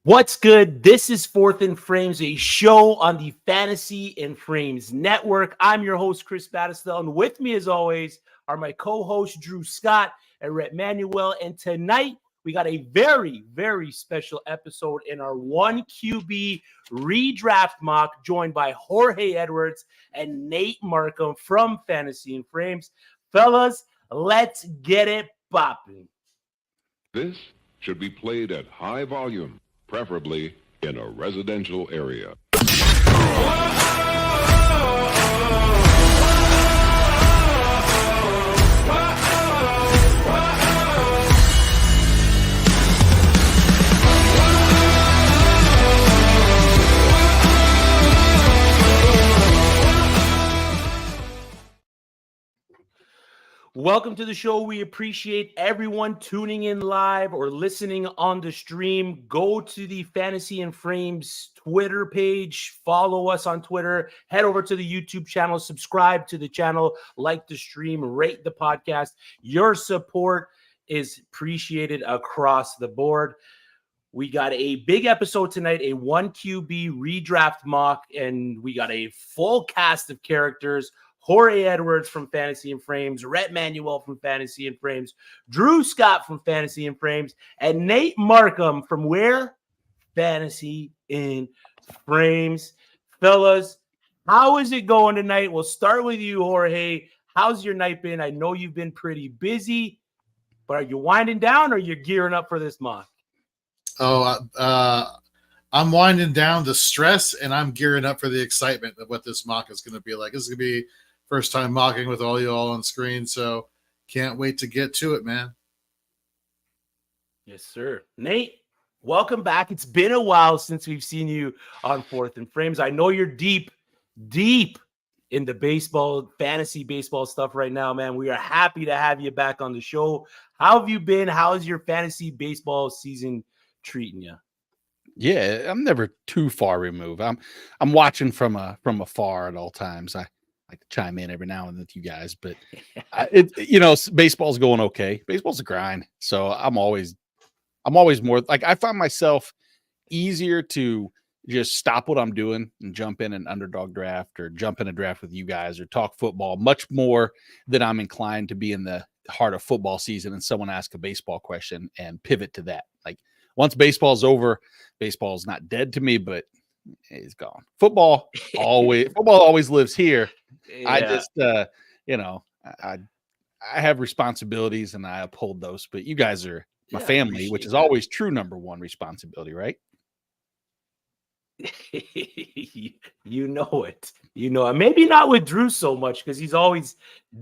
What's good? This is Fourth and Frames, a show on the Fantasy and Frames Network. I'm your host, Chris Battistel, and with me, as always, are my co-hosts, Drew Scott and Rhett Manuel. And tonight, we got a very, very special episode in our 1QB Redraft Mock, joined by Jorge Edwards and Nate Markham from Fantasy and Frames. Fellas, let's get it popping. This should be played at high volume, preferably in a residential area. Welcome to the show. We appreciate everyone tuning in live or listening on the stream. Go to the Fantasy and Frames Twitter page. Follow us on Twitter. Head over to the YouTube channel. Subscribe to the channel. Like the stream. Rate the podcast. Your support is appreciated across the board. We got a big episode tonight, a 1QB redraft mock, and we got a full cast of characters. Jorge Edwards from Fantasy and Frames, Rhett Manuel from Fantasy and Frames, Drew Scott from Fantasy and Frames, and Nate Markham from where? Fantasy and Frames. Fellas, how is it going tonight? We'll start with you, Jorge. How's your night been? I know you've been pretty busy, but are you winding down or you're gearing up for this mock? I'm winding down the stress, and I'm gearing up for the excitement of what this mock is going to be like. This is going to be first time mocking with all you all on screen, so can't wait to get to it, man. Yes, sir. Nate, welcome back. It's been a while since we've seen you on Fourth and Frames. I know you're deep in the baseball, fantasy baseball stuff right now, man. We are happy to have you back on the show. How have you been? How's your fantasy baseball season treating you? Yeah, I'm never too far removed. I'm watching from afar at all times. I like to chime in every now and then with you guys, but baseball's going okay. Baseball's a grind, so I'm always more like I find myself easier to just stop what I'm doing and jump in an underdog draft or jump in a draft with you guys or talk football much more than I'm inclined to be in the heart of football season and someone ask a baseball question and pivot to that. Like once baseball's over, baseball's not dead to me, but it's gone. Football always lives here. Yeah. I just, I have responsibilities and I uphold those, but you guys are my family, which is always true number one responsibility, right? You know it. Maybe not with Drew so much because he's always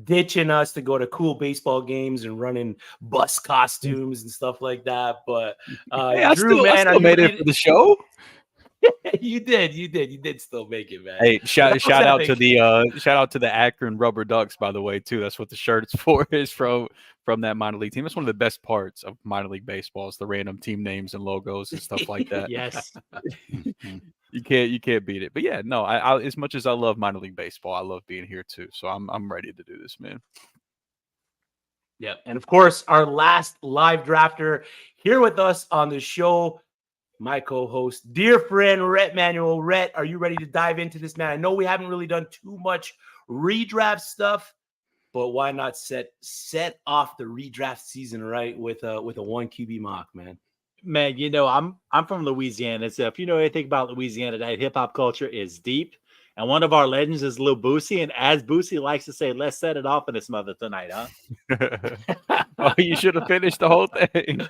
ditching us to go to cool baseball games and running bus costumes and stuff like that. But Drew, I still made it for the show. You did still make it, man. Hey, shout out to the Akron Rubber Ducks, by the way, too. That's what the shirt's for, is from that minor league team. That's one of the best parts of minor league baseball, is the random team names and logos and stuff like that. Yes. You can't beat it. But yeah, no, I as much as I love minor league baseball, I love being here too. So I'm ready to do this, man. Yeah, and of course, our last live drafter here with us on the show, my co-host, dear friend, Rhett Manuel. Rhett, are you ready to dive into this, man? I know we haven't really done too much redraft stuff, but why not set off the redraft season right with a 1QB mock, man? Man, I'm from Louisiana. So if you know anything about Louisiana, that hip hop culture is deep. And one of our legends is Lil Boosie. And as Boosie likes to say, let's set it off in this mother tonight, huh? Oh, you should have finished the whole thing.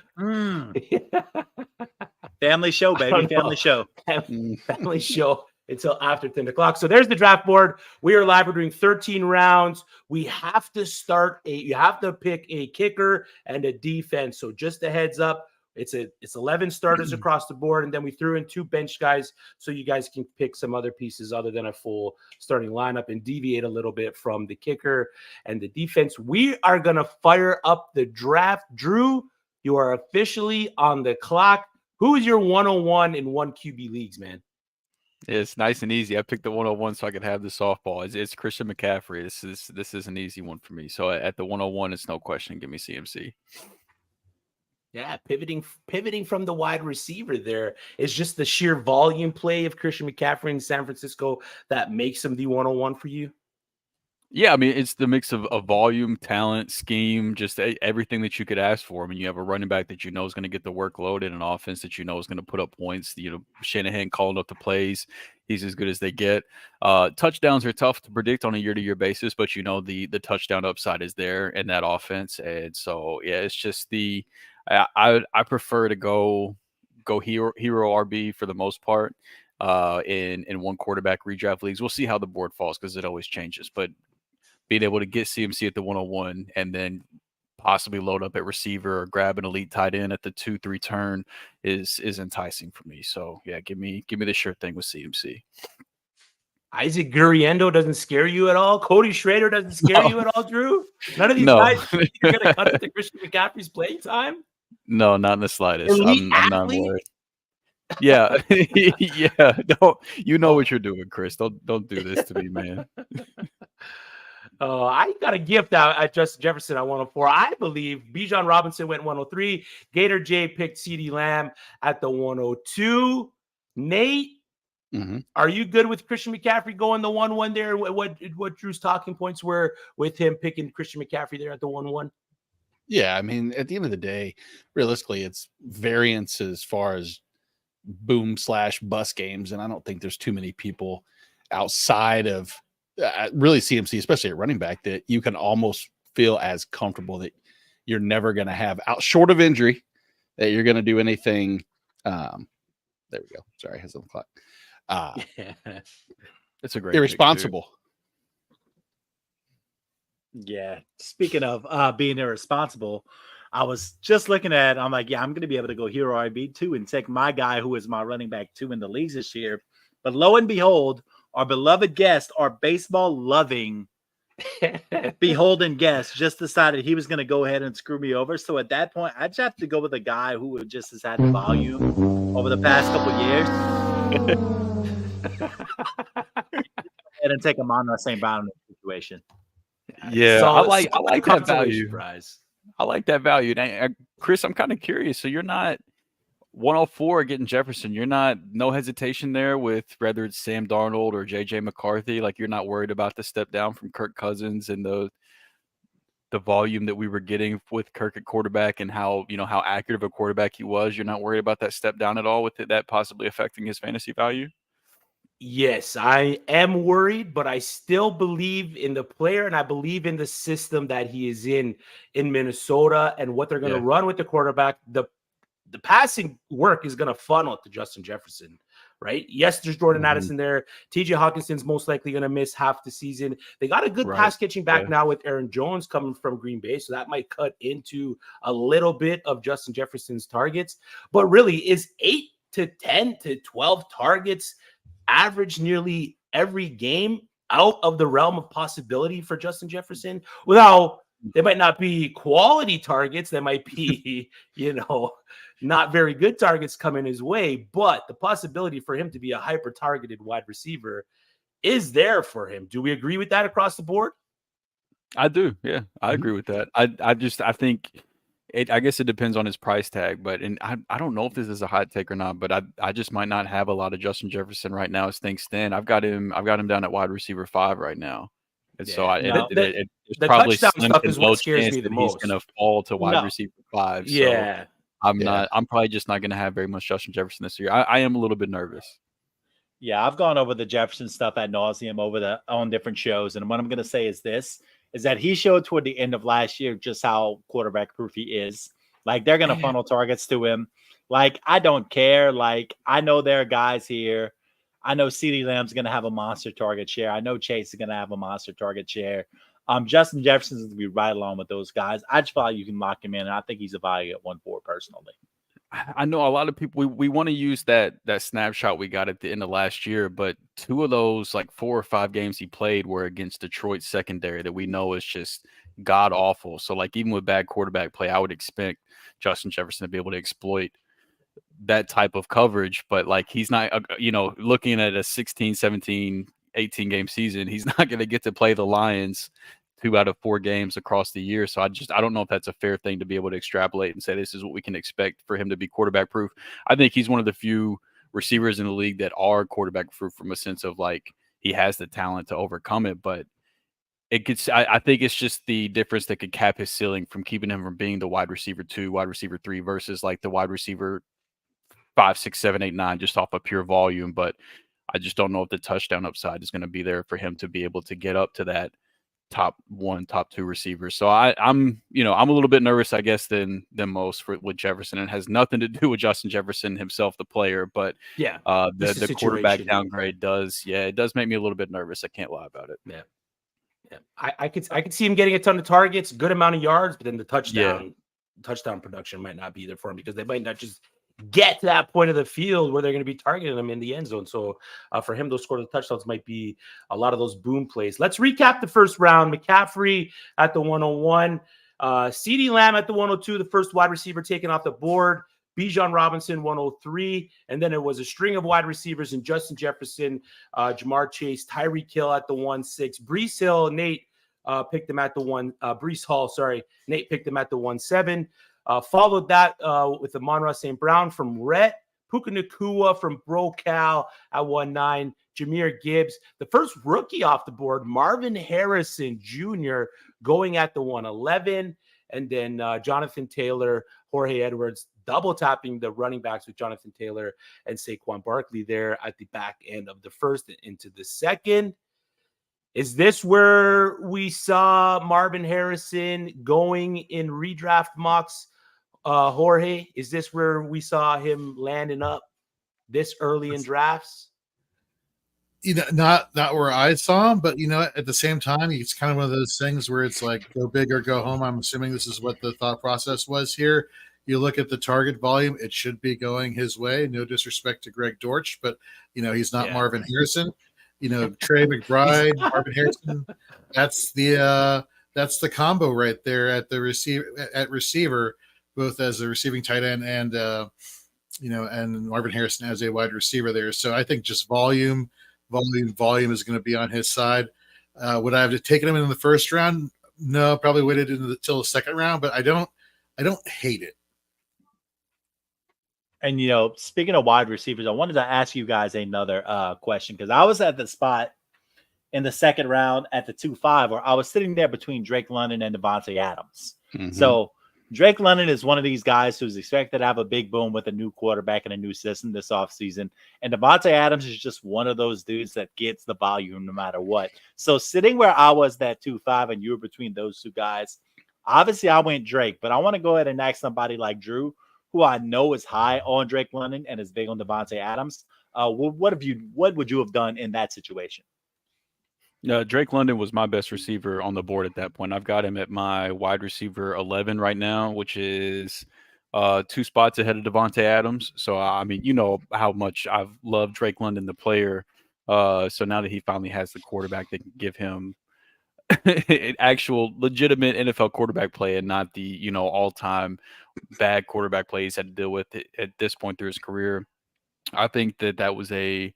Family show, baby. Family show. Family show until after 10 o'clock. So there's the draft board. We are live. We're doing 13 rounds. We have to you have to pick a kicker and a defense. So just a heads up, it's 11 starters across the board. And then we threw in 2 bench guys so you guys can pick some other pieces other than a full starting lineup and deviate a little bit from the kicker and the defense. We are going to fire up the draft. Drew, you are officially on the clock. Who is your 101 in 1QB leagues, man? It's nice and easy. I picked the 101 so I could have the softball. It's Christian McCaffrey. This is an easy one for me. So at the 101, it's no question. Give me CMC. Yeah, pivoting from the wide receiver there is just the sheer volume play of Christian McCaffrey in San Francisco that makes him the 101 for you. Yeah, I mean, it's the mix of volume, talent, scheme, just everything that you could ask for. I mean, you have a running back that you know is going to get the workload and an offense that you know is going to put up points. You know, Shanahan calling up the plays. He's as good as they get. Touchdowns are tough to predict on a year-to-year basis, but you know the touchdown upside is there in that offense. And so, yeah, it's just I prefer to go hero RB for the most part in one quarterback redraft leagues. We'll see how the board falls because it always changes, but being able to get CMC at the 101 and then possibly load up at receiver or grab an elite tight end at the 2-3 turn is enticing for me. So yeah, give me the sure thing with CMC. Isaac Guriendo doesn't scare you at all. Cody Schrader doesn't scare you at all, Drew. None of these guys you're gonna cut it to Christian McCaffrey's playing time. No, not in the slightest. Elite I'm not athlete? worried. Yeah, yeah. Don't you know what you're doing, Chris? Don't do this to me, man. I got a gift out at Justin Jefferson at 104. I believe Bijan Robinson went 103. Gator J picked CeeDee Lamb at the 102. Nate, are you good with Christian McCaffrey going the 1-1 there? What Drew's talking points were with him picking Christian McCaffrey there at the 1-1? Yeah, I mean, at the end of the day, realistically, it's variance as far as boom/bust games, and I don't think there's too many people outside of really CMC, especially at running back, that you can almost feel as comfortable that you're never going to have out short of injury that you're going to do anything. There we go. Sorry, I has on the clock. It's a great irresponsible. Yeah. Speaking of being irresponsible, I was just looking at, I'm like, yeah, I'm going to be able to go hero RB2 and take my guy who is my running back 2 in the leagues this year. But lo and behold, our beloved guest, our baseball-loving, beholden guest, just decided he was going to go ahead and screw me over. So at that point, I just have to go with a guy who just has had the volume over the past couple of years. And take him on the same bound situation. Yeah, So, I like that value. Prize. I like that value. Now, Chris, I'm kind of curious. So you're not 104 getting Jefferson. You're not no hesitation there with whether it's Sam Darnold or JJ McCarthy. Like you're not worried about the step down from Kirk Cousins and the volume that we were getting with Kirk at quarterback and how accurate of a quarterback he was. You're not worried about that step down at all with that possibly affecting his fantasy value. Yes, I am worried, but I still believe in the player and I believe in the system that he is in Minnesota and what they're going to run with the quarterback. The passing work is going to funnel to Justin Jefferson, right? Yes, there's Jordan Addison there. TJ Hawkinson's most likely going to miss half the season. They got a good pass catching back now with Aaron Jones coming from Green Bay, so that might cut into a little bit of Justin Jefferson's targets. But really, is 8 to 10 to 12 targets average nearly every game out of the realm of possibility for Justin Jefferson? Well, they might not be quality targets. They might be, not very good targets coming his way, but the possibility for him to be a hyper-targeted wide receiver is there for him. Do we agree with that across the board? I do. Yeah, I agree with that. I think I guess it depends on his price tag, but I don't know if this is a hot take or not, but I just might not have a lot of Justin Jefferson right now as things stand. I've got him down at wide receiver 5 right now. And so it's probably touchdown stuff is what scares me the most. He's going to fall to wide receiver 5. Yeah. So I'm probably just not going to have very much Justin Jefferson this year. I am a little bit nervous. Yeah, I've gone over the Jefferson stuff ad nauseum on different shows. And what I'm going to say is this, is that he showed toward the end of last year just how quarterback proof he is. Like, they're going to funnel targets to him. Like, I don't care. Like, I know there are guys here. I know CeeDee Lamb's going to have a monster target share. I know Chase is going to have a monster target share. Justin Jefferson's going to be right along with those guys. I just feel like you can lock him in, and I think he's a value at 1-4 personally. I know a lot of people, we want to use that snapshot we got at the end of last year, but 2 of those, like 4 or 5 games he played were against Detroit's secondary that we know is just god awful. So like even with bad quarterback play, I would expect Justin Jefferson to be able to exploit that type of coverage, but like he's not, looking at a 16, 17, 18 game season, he's not going to get to play the Lions 2 out of 4 games across the year. So I don't know if that's a fair thing to be able to extrapolate and say this is what we can expect for him to be quarterback proof. I think he's one of the few receivers in the league that are quarterback proof from a sense of like he has the talent to overcome it, but I think it's just the difference that could cap his ceiling from keeping him from being the wide receiver 2, wide receiver 3 versus like the wide receiver 5, 6, 7, 8, 9 just off of pure volume. But I just don't know if the touchdown upside is going to be there for him to be able to get up to that top 1, top 2 receivers. So I'm a little bit nervous, I guess, than most with Jefferson. It has nothing to do with Justin Jefferson himself, the player, but the quarterback downgrade does make me a little bit nervous. I can't lie about it. Yeah. I could see him getting a ton of targets, good amount of yards, but then the touchdown production might not be there for him because they might not just get to that point of the field where they're going to be targeting him in the end zone. So for him, those score the touchdowns might be a lot of those boom plays. Let's recap the first round. McCaffrey at the 101, CeeDee Lamb at the 102, the first wide receiver taken off the board. Bijan Robinson, 103. And then it was a string of wide receivers in Justin Jefferson, Jamar Chase, Tyreek Hill at the 1-6. Breece Hill, Nate picked him at the 1. Breece Hall, sorry. Nate picked him at the 1-7. Followed that with the Amon-Ra St. Brown from Rhett. Puka Nacua from BroCal at 1-9. Jahmyr Gibbs. The first rookie off the board, Marvin Harrison Jr. going at the 111. And then Jonathan Taylor, Jorge Edwards, double tapping the running backs with Jonathan Taylor and Saquon Barkley there at the back end of the first and into the second. Is this where we saw Marvin Harrison going in redraft mocks, Jorge? Is this where we saw him landing up this early in drafts? Not where I saw him, but at the same time, it's kind of one of those things where it's like go big or go home. I'm assuming this is what the thought process was here. You look at the target volume; it should be going his way. No disrespect to Greg Dortch, but he's not Marvin Harrison. Trey McBride, Marvin Harrison. That's the combo right there at the receiver, both as a receiving tight end and and Marvin Harrison as a wide receiver there. So I think just volume is going to be on his side. Would I have taken him in the first round? No, probably waited until the second round, but I don't hate it. And, speaking of wide receivers, I wanted to ask you guys another question because I was at the spot in the second round at the 2-5 where I was sitting there between Drake London and Devontae Adams. Mm-hmm. So Drake London is one of these guys who's expected to have a big boom with a new quarterback and a new system this offseason. And Devontae Adams is just one of those dudes that gets the volume no matter what. So sitting where I was that 2-5 and you were between those two guys, obviously I went Drake, but I want to go ahead and ask somebody like Drew, who I know is high on Drake London and is big on Devontae Adams. What would you have done in that situation? Drake London was my best receiver on the board at that point. I've got him at my wide receiver 11 right now, which is 2 spots ahead of Devontae Adams. So, I mean, how much I've loved Drake London, the player. So now that he finally has the quarterback that can give him an actual legitimate NFL quarterback play and not the, all-time bad quarterback play he's had to deal with at this point through his career. I think that was a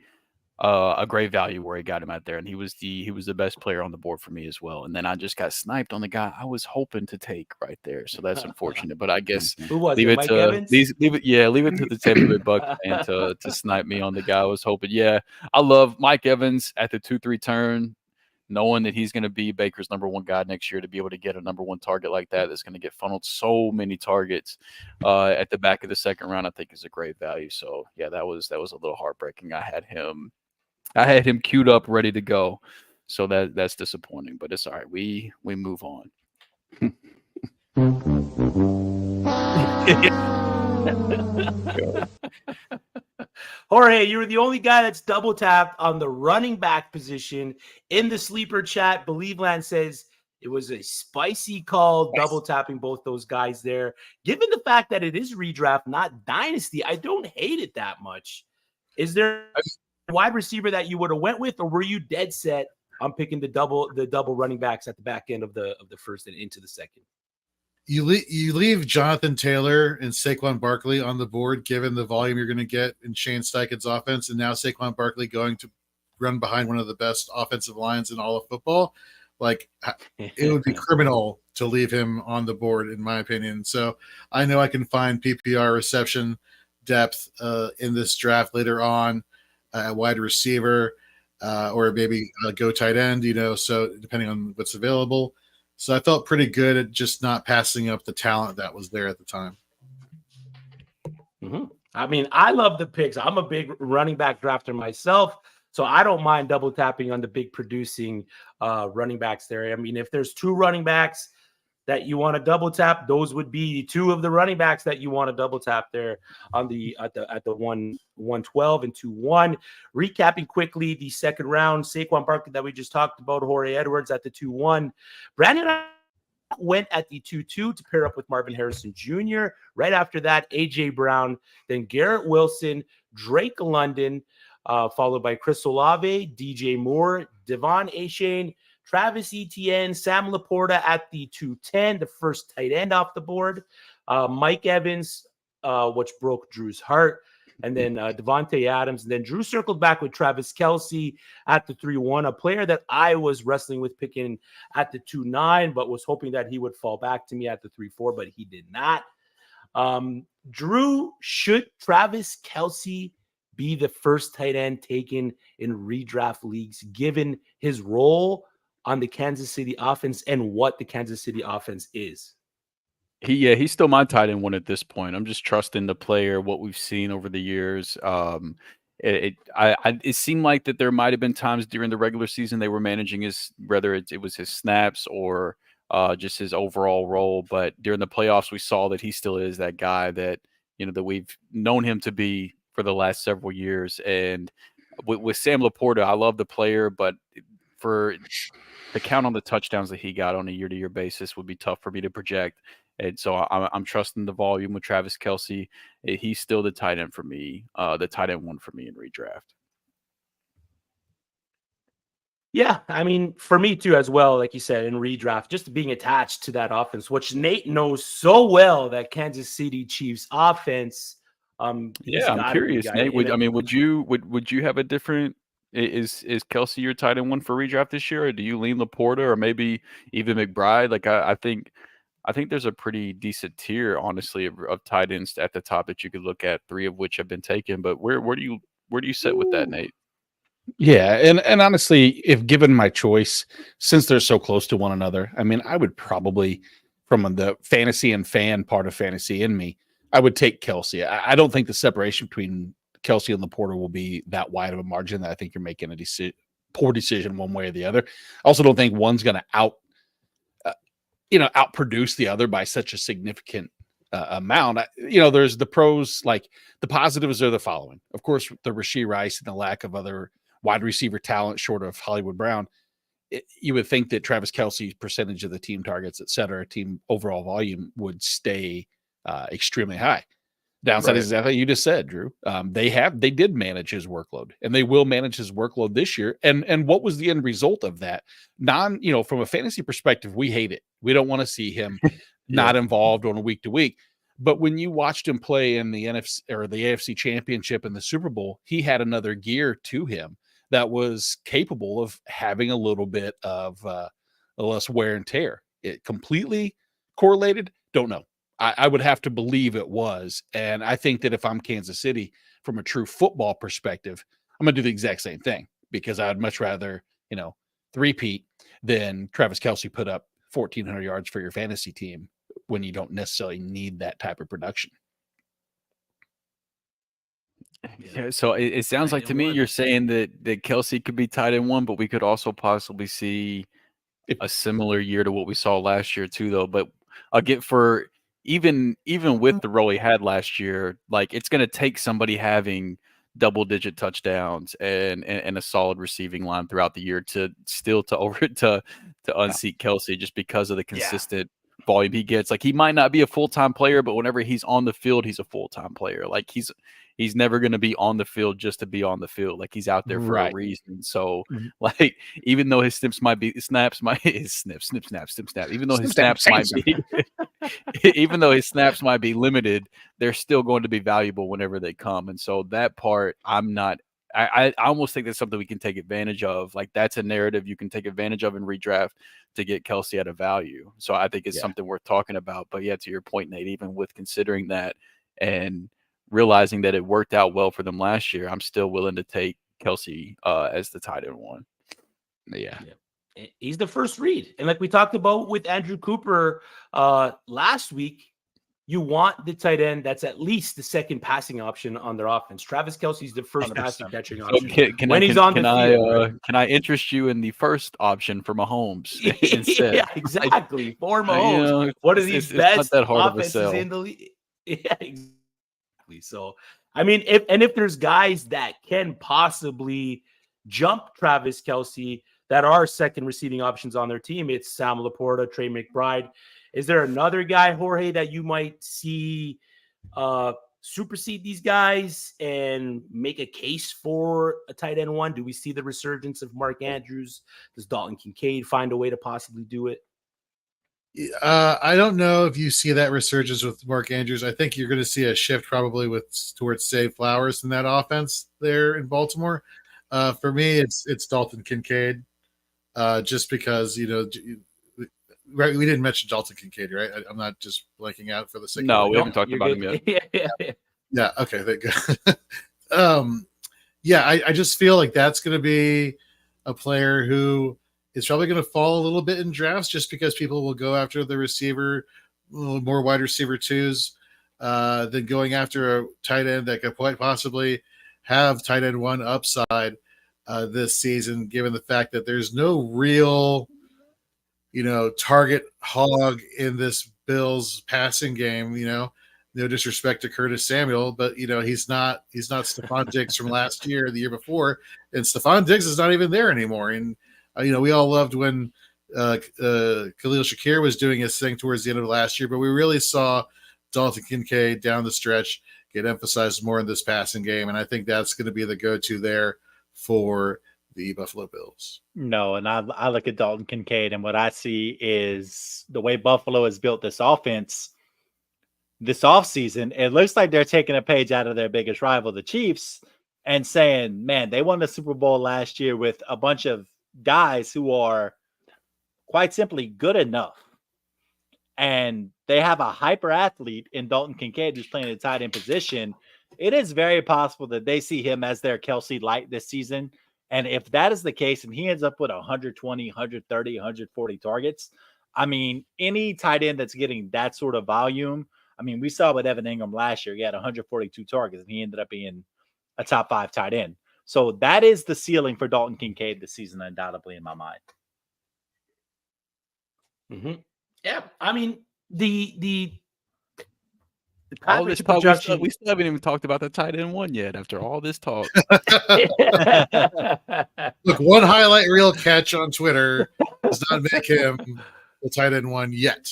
great value where he got him out there, and he was the best player on the board for me as well. And then I just got sniped on the guy I was hoping to take right there, so that's unfortunate. But I guess leave it to the Tampa Bay Bucs and to snipe me on the guy I was hoping. Yeah, I love Mike Evans at the 2-3 turn, knowing that he's going to be Baker's number 1 guy next year. To be able to get a number 1 target like that's going to get funneled so many targets at the back of the second round, I think is a great value. So yeah, that was a little heartbreaking. I had him queued up, ready to go. So that's disappointing, but it's all right. We move on. Jorge, you were the only guy that's double tapped on the running back position in the sleeper chat. Believeland says it was a spicy call, double tapping both those guys there. Given the fact that it is redraft, not dynasty, I don't hate it that much. Is there a wide receiver that you would have went with, or were you dead set on picking the double running backs at the back end of the first and into the second? You leave Jonathan Taylor and Saquon Barkley on the board, given the volume you're going to get in Shane Steichen's offense, and now Saquon Barkley going to run behind one of the best offensive lines in all of football. Like, it would be criminal to leave him on the board, in my opinion. So I know I can find PPR reception depth in this draft later on at wide receiver, or maybe go tight end, so depending on what's available. So I felt pretty good at just not passing up the talent that was there at the time. Mm-hmm. I mean, I love the picks. I'm a big running back drafter myself, so I don't mind double tapping on the big producing running backs there. I mean, if there's 2 running backs that you want to double tap, those would be 2 of the running backs that you want to double tap there on the at the 112 and 2-1. Recapping quickly the second round, Saquon Barkley that we just talked about, Jorge Edwards at the 2-1. Brandon went at the 2-2 to pair up with Marvin Harrison Jr. Right after that, A.J. Brown, then Garrett Wilson, Drake London, followed by Chris Olave, DJ Moore, Devon Achane, Travis Etienne, Sam Laporta at the 210, the first tight end off the board. Mike Evans, which broke Drew's heart. And then Devontae Adams. And then Drew circled back with Travis Kelce at the 3-1, a player that I was wrestling with picking at the 2-9, but was hoping that he would fall back to me at the 3-4, but he did not. Drew, should Travis Kelce be the first tight end taken in redraft leagues, given his role on the Kansas City offense and what the Kansas City offense is? He's still my tight end 1 at this point. I'm just trusting the player, what we've seen over the years. It seemed like that there might have been times during the regular season they were managing whether it was his snaps or just his overall role. But during the playoffs, we saw that he still is that guy that that we've known him to be for the last several years. And with Sam Laporta, I love the player, but for the count on the touchdowns that he got on a year-to-year basis would be tough for me to project. And so I'm trusting the volume with Travis Kelce. He's still the tight end for me, the tight end 1 for me in redraft. Yeah, I mean, for me too, as well, like you said, in redraft, just being attached to that offense, which Nate knows so well, that Kansas City Chiefs offense. I'm curious, Nate. Would you have a different? Is Kelce your tight end 1 for redraft this year, or do you lean Laporta or maybe even McBride? Like I think there's a pretty decent tier, honestly, of tight ends at the top that you could look at, 3 of which have been taken. But where do you sit with that, Nate? Yeah, and honestly, if given my choice, since they're so close to one another, I mean, I would probably, from the fantasy and fan part of fantasy in me, I would take Kelce. I don't think the separation between Kelce and Laporta will be that wide of a margin that I think you're making a poor decision one way or the other. I also don't think one's going to outproduce the other by such a significant amount. There's the pros, like the positives are the following. Of course, the Rashee Rice and the lack of other wide receiver talent short of Hollywood Brown. You would think that Travis Kelce's percentage of the team targets, et cetera, team overall volume would stay extremely high. Downside is exactly what you just said, Drew. They did manage his workload, and they will manage his workload this year. And what was the end result of that? From a fantasy perspective, we hate it. We don't want to see him not involved on a week to week. But when you watched him play in the NFC or the AFC Championship and the Super Bowl, he had another gear to him that was capable of having a little bit of less wear and tear. It completely correlated? Don't know. I would have to believe it was. And I think that if I'm Kansas City, from a true football perspective, I'm going to do the exact same thing, because I'd much rather, three-peat than Travis Kelce put up 1,400 yards for your fantasy team when you don't necessarily need that type of production. Yeah, so it sounds like to me you're saying that Kelce could be tight end 1, but we could also possibly see a similar year to what we saw last year too, though. But again, for even with the role he had last year, like, it's going to take somebody having double-digit touchdowns and a solid receiving line throughout the year to unseat Kelce, just because of the consistent volume he gets. Like, he might not be a full-time player, but whenever he's on the field, he's a full-time player. Like, he's never going to be on the field just to be on the field. Like, he's out there for a reason. So, like, even though his snaps might be even though his snaps might be limited, they're still going to be valuable whenever they come. And so that part, I'm not I almost think that's something we can take advantage of. Like that's a narrative you can take advantage of in redraft to get Kelsey at a value. So I think it's something worth talking about. But yeah, to your point, Nate, even with considering that and realizing that it worked out well for them last year, I'm still willing to take Kelsey as the tight end one. Yeah. He's the first read. And like we talked about with Andrew Cooper last week, you want the tight end that's at least the second passing option on their offense. Travis Kelce's the first passing catching option. Can I interest you in the first option for Mahomes instead? Yeah, exactly. For Mahomes, what are these best offenses in the league? Yeah, exactly. So, I mean, if there's guys that can possibly jump Travis Kelce that are second receiving options on their team, it's Sam Laporta, Trey McBride. Is there another guy, Jorge, that you might see supersede these guys and make a case for a tight end one? Do we see the resurgence of Mark Andrews? Does Dalton Kincaid find a way to possibly do it? I don't know if you see that resurgence with Mark Andrews. I think you're going to see a shift probably towards Zay Flowers in that offense there in Baltimore. For me, it's Dalton Kincaid, just because right, we didn't mention Dalton Kincaid, right? I'm not just blanking out for the sake. No, we haven't talked about him yet. Yeah. Okay. Thank God. I just feel like that's going to be a player who is probably going to fall a little bit in drafts, just because people will go after the receiver, more wide receiver twos, than going after a tight end that could quite possibly have tight end one upside this season, given the fact that there's no real target hog in this Bills passing game. No disrespect to Curtis Samuel, but he's not Stephon Diggs from last year, the year before, and Stephon Diggs is not even there anymore. And we all loved when Khalil Shakir was doing his thing towards the end of last year, but we really saw Dalton Kincaid down the stretch get emphasized more in this passing game, and I think that's going to be the go-to there for the Buffalo Bills. No, and I look at Dalton Kincaid, and what I see is the way Buffalo has built this offense this offseason. It looks like they're taking a page out of their biggest rival, the Chiefs, and saying, man, they won the Super Bowl last year with a bunch of guys who are quite simply good enough. And they have a hyper athlete in Dalton Kincaid who's playing the tight end position. It is very possible that they see him as their Kelsey light this season. And if that is the case, and he ends up with 120, 130, 140 targets, I mean, any tight end that's getting that sort of volume, I mean, we saw with Evan Ingram last year, he had 142 targets, and he ended up being a top 5 tight end. So that is the ceiling for Dalton Kincaid this season, undoubtedly, in my mind. Mm-hmm. Yeah, I mean, the all this talk, we still haven't even talked about the tight end one yet after all this talk. Look, one highlight reel catch on Twitter does not make him the tight end one yet.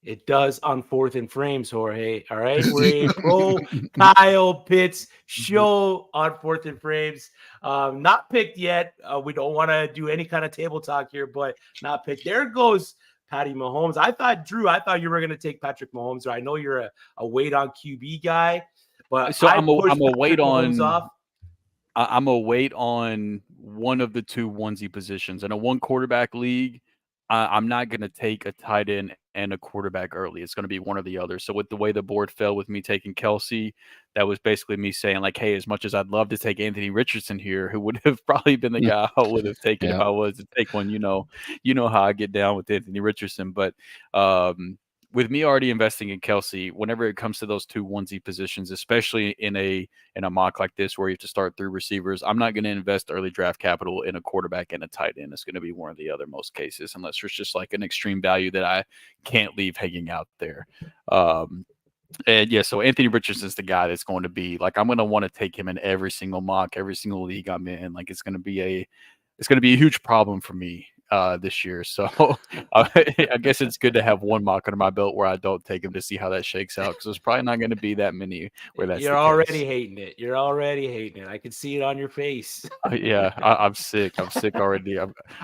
It does on 4th and Frames, Jorge. All right, we're a pro Kyle Pitts show on 4th and Frames. Not picked yet. We don't want to do any kind of table talk here, but not picked. There goes Patty Mahomes. I thought you were going to take Patrick Mahomes. I know you're a wait on QB guy, but so I'm a wait on. I'm a wait on one of the two onesie positions in a 1 quarterback league. I'm not going to take a tight end and a quarterback early. It's going to be one or the other. So with the way the board fell with me taking Kelsey, that was basically me saying like, hey, as much as I'd love to take Anthony Richardson here, who would have probably been the guy I would have taken if I was to take one, you know how I get down with Anthony Richardson. But with me already investing in Kelsey, whenever it comes to those two onesie positions, especially in a mock like this where you have to start 3 receivers, I'm not going to invest early draft capital in a quarterback and a tight end. It's going to be one or the other most cases, unless there's just like an extreme value that I can't leave hanging out there. And yeah, so Anthony Richardson's the guy that's going to be like, I'm going to want to take him in every single mock, every single league I'm in. Like it's going to be a huge problem for me. this year. So I guess it's good to have one mock under my belt where I don't take him to see how that shakes out, because there's probably not going to be that many where that's You're the already case. hating it. You're already hating it. I can see it on your face. Yeah, I'm sick. I'm sick already.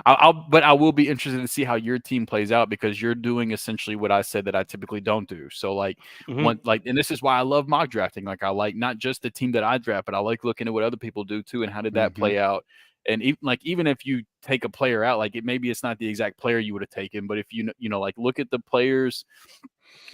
But I will be interested to see how your team plays out, because you're doing essentially what I said that I typically don't do. So like and this is why I love mock drafting. Like I like not just the team that I draft, but I like looking at what other people do too, and how did that play out. And even if you take a player out, like maybe it's not the exact player you would have taken, but if you like look at the players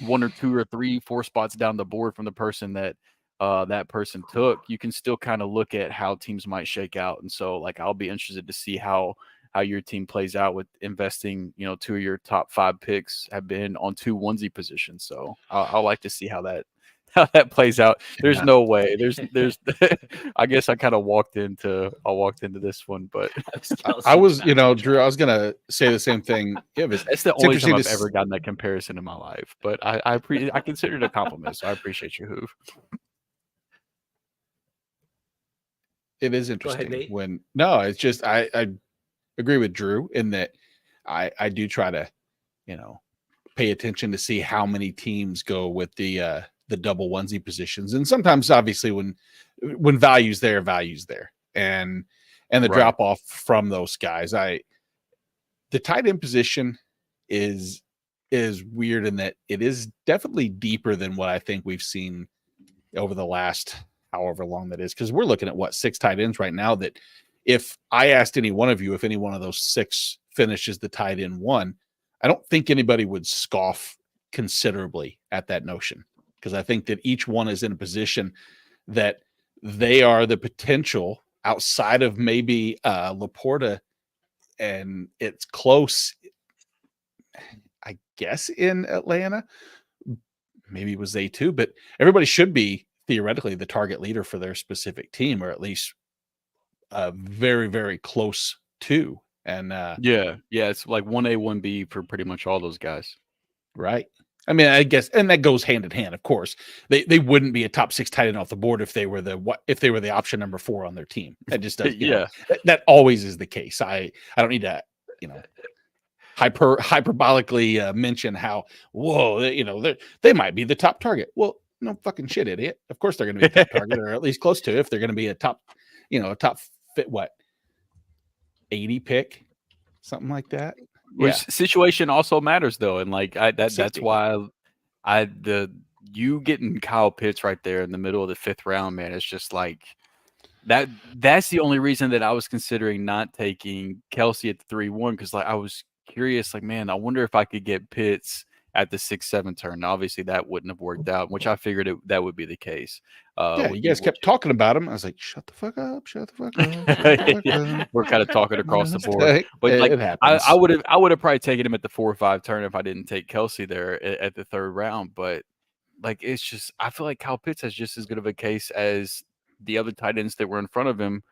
1 or 2 or 3, 4 spots down the board from the person that that person took, you can still kind of look at how teams might shake out. And so like I'll be interested to see how your team plays out with investing. 2 of your top 5 picks have been on 2 onesie positions. So I'll like to see how that plays out. There's no way. There's I guess I kind of walked into this one, but I was, Drew, I was gonna say the same thing. It's the only time I've ever gotten that comparison in my life. But I consider it a compliment, so I appreciate your hoove. It is interesting it's just I agree with Drew in that I do try to, pay attention to see how many teams go with the double onesie positions. And sometimes obviously when value's there, and the drop off from those guys. The tight end position is weird in that it is definitely deeper than what I think we've seen over the last however long that is, because we're looking at 6 tight ends right now that if I asked any one of you if any one of those 6 finishes the tight end 1, I don't think anybody would scoff considerably at that notion, because I think that each one is in a position that they are the potential outside of maybe Laporta, and it's close, I guess, in Atlanta. Maybe it was they too, but everybody should be theoretically the target leader for their specific team, or at least very, very close to. And yeah, it's like 1A, 1B for pretty much all those guys. Right. I mean, I guess, and that goes hand in hand. Of course, they wouldn't be a top 6 tight end off the board if they were the option number 4 on their team. That just does, that always is the case. I don't need to, hyperbolically mention how they might be the top target. Well, no fucking shit, idiot. Of course they're going to be a top target, or at least close to, if they're going to be a top fit 80 pick, something like that. Which situation also matters though, and like that's why you getting Kyle Pitts right there in the middle of the 5th round, man. It's just like that's the only reason that I was considering not taking Kelsey at the 3-1, because like I was curious, like, man, I wonder if I could get Pitts at the 6-7 turn. Now, obviously that wouldn't have worked out, which I figured that would be the case. You guys kept talking about him. I was like, shut the fuck up. We're kind of talking across the board, but like, it happens. I would have probably taken him at the 4 or 5 turn if I didn't take Kelsey there at the 3rd round. But like, it's just, I feel like Kyle Pitts has just as good of a case as the other tight ends that were in front of him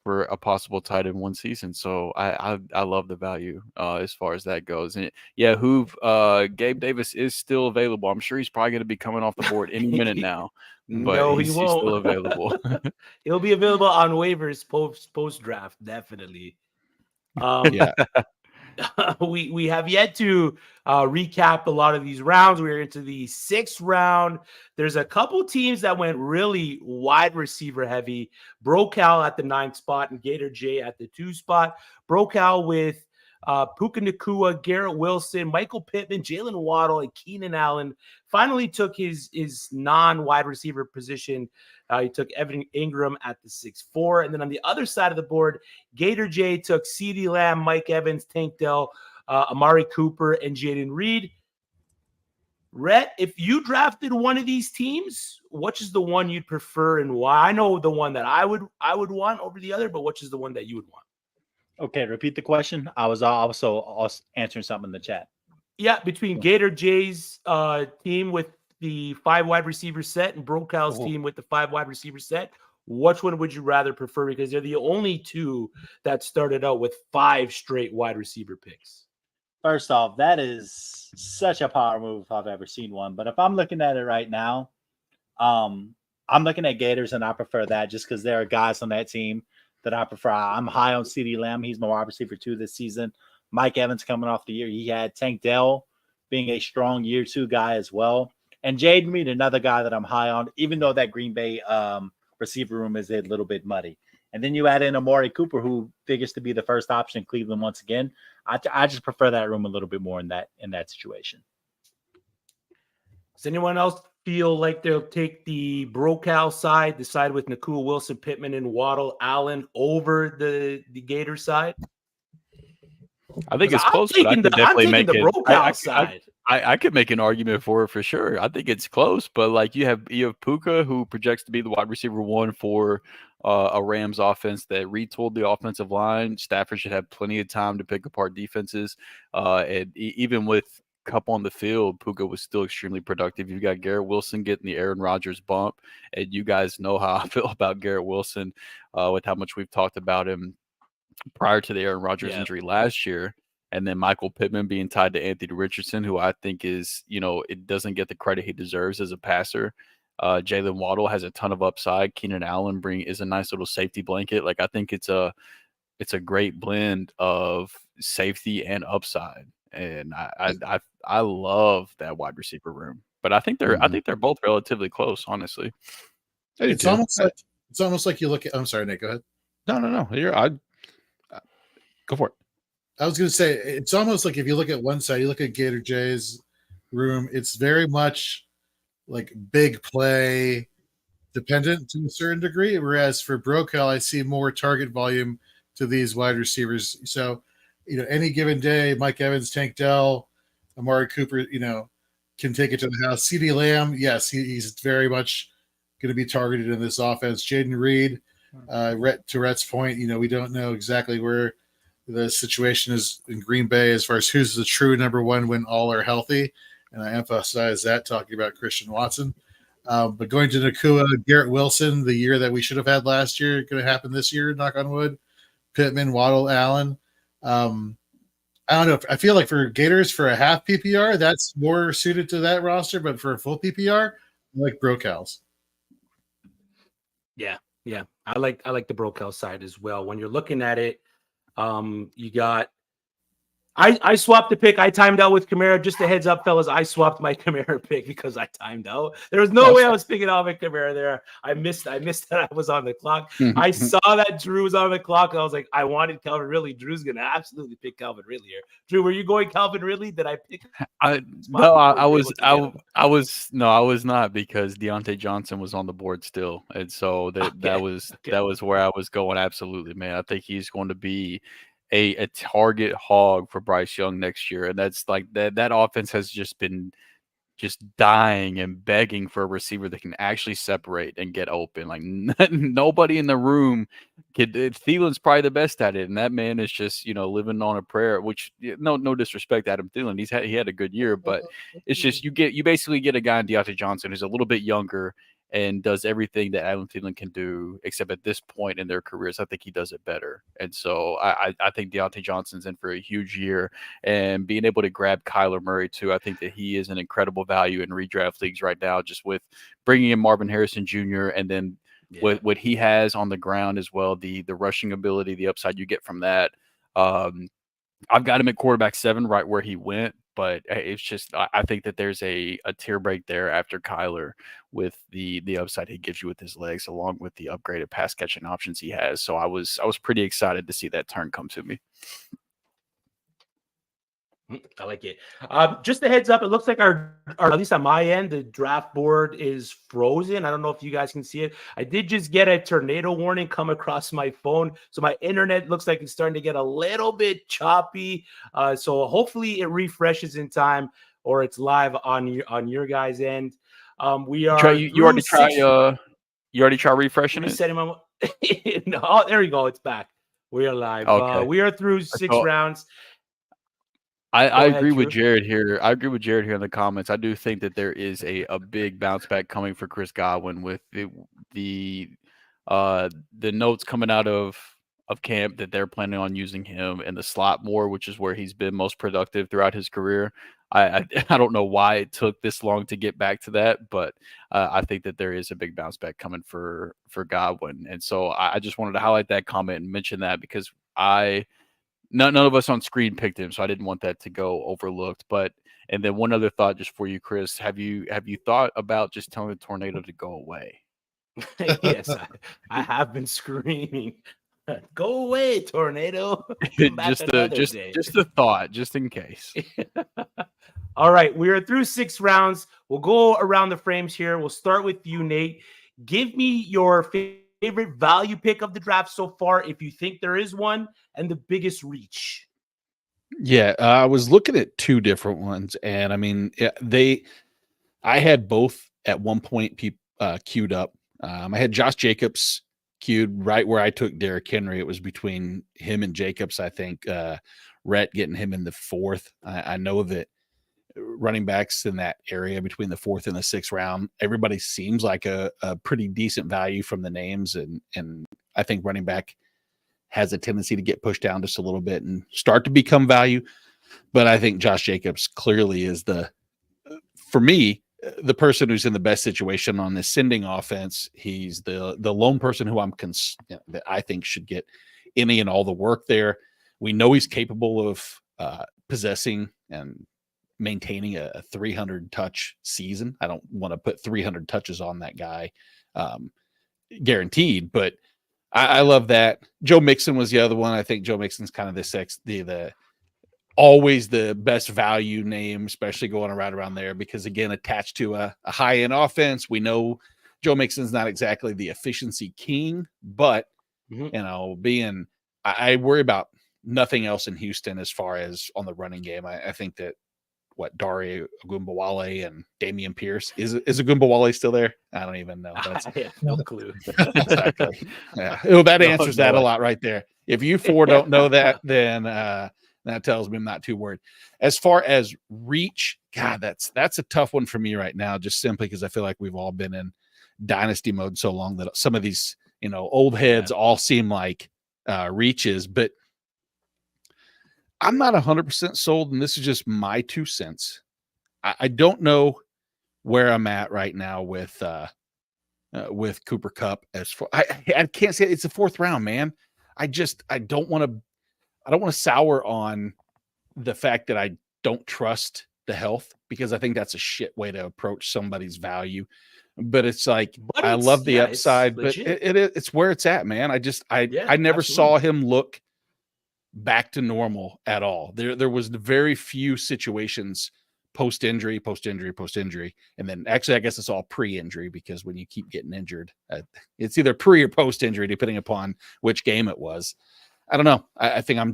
for a possible tight end 1 season. So I love the value as far as that goes. And Hoove, Gabe Davis is still available. I'm sure he's probably going to be coming off the board any minute now. But no, he's won't. Still available. He'll be available on waivers post draft, definitely. We have yet to recap a lot of these rounds. We're into the 6th round. There's a couple teams that went really wide receiver heavy. Brocal at the 9th spot and Gator J at the 2 spot. Brocal with Puka Nacua, Garrett Wilson, Michael Pittman, Jalen Waddle, and Keenan Allen. Finally took his non-wide receiver position. He took Evan Ingram at the 6-4. And then on the other side of the board, Gator J took CeeDee Lamb, Mike Evans, Tank Dell, Amari Cooper, and Jaden Reed. Rhett, if you drafted one of these teams, which is the one you'd prefer and why? I know the one that I would want over the other, but which is the one that you would want? Okay, repeat the question. I was also answering something in the chat. Yeah, between Gator J's team with the 5 wide receiver set and Brocal's team with the 5 wide receiver set, which one would you rather prefer? Because they're the only 2 that started out with 5 straight wide receiver picks. First off, that is such a power move if I've ever seen one. But if I'm looking at it right now, I'm looking at Gators, and I prefer that just because there are guys on that team that I prefer. I'm high on CeeDee Lamb. He's my wide receiver 2 this season. Mike Evans coming off the year he had, Tank Dell being a strong year 2 guy as well, and Jaden Reed, another guy that I'm high on, even though that Green Bay receiver room is a little bit muddy. And then you add in Amari Cooper, who figures to be the first option in Cleveland once again. I just prefer that room a little bit more in that situation. Does anyone else feel like they'll take the Brocal side, the side with Nakua, Wilson, Pittman, and Waddle, Allen over the Gator side? I think it's close, but I could definitely make it. Brocal side. I could make an argument for it for sure. I think it's close, but like you have Puka, who projects to be the wide receiver 1 for a Rams offense that retooled the offensive line. Stafford should have plenty of time to pick apart defenses. And even with Cup on the field, Puka was still extremely productive. You've got Garrett Wilson getting the Aaron Rodgers bump, and you guys know how I feel about Garrett Wilson with how much we've talked about him prior to the Aaron Rodgers injury last year. And then Michael Pittman being tied to Anthony Richardson, who I think is, it doesn't get the credit he deserves as a passer. Jalen Waddle has a ton of upside. Keenan Allen is a nice little safety blanket. Like, I think it's a great blend of safety and upside. And I love that wide receiver room. But I think they're both relatively close, honestly. It's almost like you look at. I'm sorry, Nick. Go ahead. No. Go for it. I was going to say, it's almost like if you look at one side, you look at Gator J's room, it's very much like big play dependent to a certain degree. Whereas for Brocal, I see more target volume to these wide receivers. So, any given day, Mike Evans, Tank Dell, Amari Cooper, can take it to the house. CeeDee Lamb, yes, he's very much going to be targeted in this offense. Jaden Reed, to Rhett's point, we don't know exactly where the situation is in Green Bay as far as who's the true number 1 when all are healthy. And I emphasize that talking about Christian Watson. But going to Nakua, Garrett Wilson, the year that we should have had last year, going to happen this year, knock on wood. Pittman, Waddle, Allen. I don't know. I feel like for Gators, for a half PPR, that's more suited to that roster. But for a full PPR, I like Brocals. Yeah. I like the Brocal side as well. When you're looking at it, you got I swapped the pick. I timed out with Kamara. Just a heads up, fellas. I swapped my Kamara pick because I timed out. There was no way I was picking off a Kamara there. I missed that I was on the clock. I saw that Drew was on the clock. And I was like, I wanted Calvin Ridley. Drew's gonna absolutely pick Calvin Ridley here. Drew, were you going Calvin Ridley? Did I pick? I was not, because Deontay Johnson was on the board still, and so that was where I was going. Absolutely, man. I think he's going to be a target hog for Bryce Young next year. And that's like that offense has just been dying and begging for a receiver that can actually separate and get open. Like nobody in the room Thielen's probably the best at it. And that man is just, living on a prayer, which no disrespect to Adam Thielen. He had a good year, but it's just, you basically get a guy in Deontay Johnson who's a little bit younger and does everything that Adam Thielen can do, except at this point in their careers, I think he does it better. And so I think Deontay Johnson's in for a huge year, and being able to grab Kyler Murray too. I think that he is an incredible value in redraft leagues right now, just with bringing in Marvin Harrison Jr. and then what he has on the ground as well, the rushing ability, the upside you get from that. I've got him at quarterback 7, right where he went. But it's just, I think that there's a tier break there after Kyler with the upside he gives you with his legs, along with the upgraded pass catching options he has. So I was pretty excited to see that turn come to me. I like it. Just a heads up, it looks like our at least on my end, the draft board is frozen. I don't know if you guys can see it. I did just get a tornado warning come across my phone, so my internet looks like it's starting to get a little bit choppy. So hopefully it refreshes in time, or it's live on your guys' end. We are. You already try refreshing it? No, there you go. It's back. We are live. Okay. We are through 6 rounds. I agree with Jared here. I agree with Jared here in the comments. I do think that there is a big bounce back coming for Chris Godwin with the notes coming out of camp that they're planning on using him in the slot more, which is where he's been most productive throughout his career. I don't know why it took this long to get back to that, but I think that there is a big bounce back coming for Godwin. And so I just wanted to highlight that comment and mention that, because none of us on screen picked him, so I didn't want that to go overlooked. But and then one other thought just for you, Chris. Have you thought about just telling the tornado to go away? Yes, I have been screaming, "Go away, tornado!" Come back just another just day. just a thought, just in case. All right, we are through 6 rounds. We'll go around the frames here. We'll start with you, Nate. Give me your favorite value pick of the draft so far, if you think there is one, and the biggest reach. Yeah, I was looking at 2 different ones, and I mean, I had both at one point queued up. I had Josh Jacobs queued right where I took Derrick Henry. It was between him and Jacobs. I think Rhett getting him in the 4th. I know that running backs in that area between the 4th and the 6th round, everybody seems like a pretty decent value from the names, and I think running back has a tendency to get pushed down just a little bit and start to become value. But I think Josh Jacobs clearly is for me, the person who's in the best situation on this sending offense. He's the lone person who that I think should get any and all the work there. We know he's capable of possessing and maintaining a 300 touch season. I don't want to put 300 touches on that guy guaranteed, but I love that. Joe Mixon was the other one. I think Joe Mixon's kind of the always the best value name, especially going around there, because again, attached to a high-end offense. We know Joe Mixon's not exactly the efficiency king, but I worry about nothing else in Houston as far as on the running game. I think that Dare Ogunbowale and Damian Pierce is Ogunbowale still there? I don't even know. I have no clue. Exactly. Yeah. Oh, that answers that a lot right there. If you 4 don't know that, then that tells me I'm not too worried. As far as reach, God, that's a tough one for me right now, just simply because I feel like we've all been in dynasty mode so long that some of these, old heads all seem like reaches, but I'm not 100% sold, and this is just my 2 cents. I don't know where I'm at right now with Cooper Kupp. As far I can't say it's the 4th round, man. I don't want to sour on the fact that I don't trust the health, because I think that's a shit way to approach somebody's value. But it's like, I love the upside, but it's where it's at, man. I never saw him look back to normal at all. There was very few situations post-injury, and then actually I guess it's all pre-injury, because when you keep getting injured, it's either pre or post-injury depending upon which game it was. I don't know. I think I'm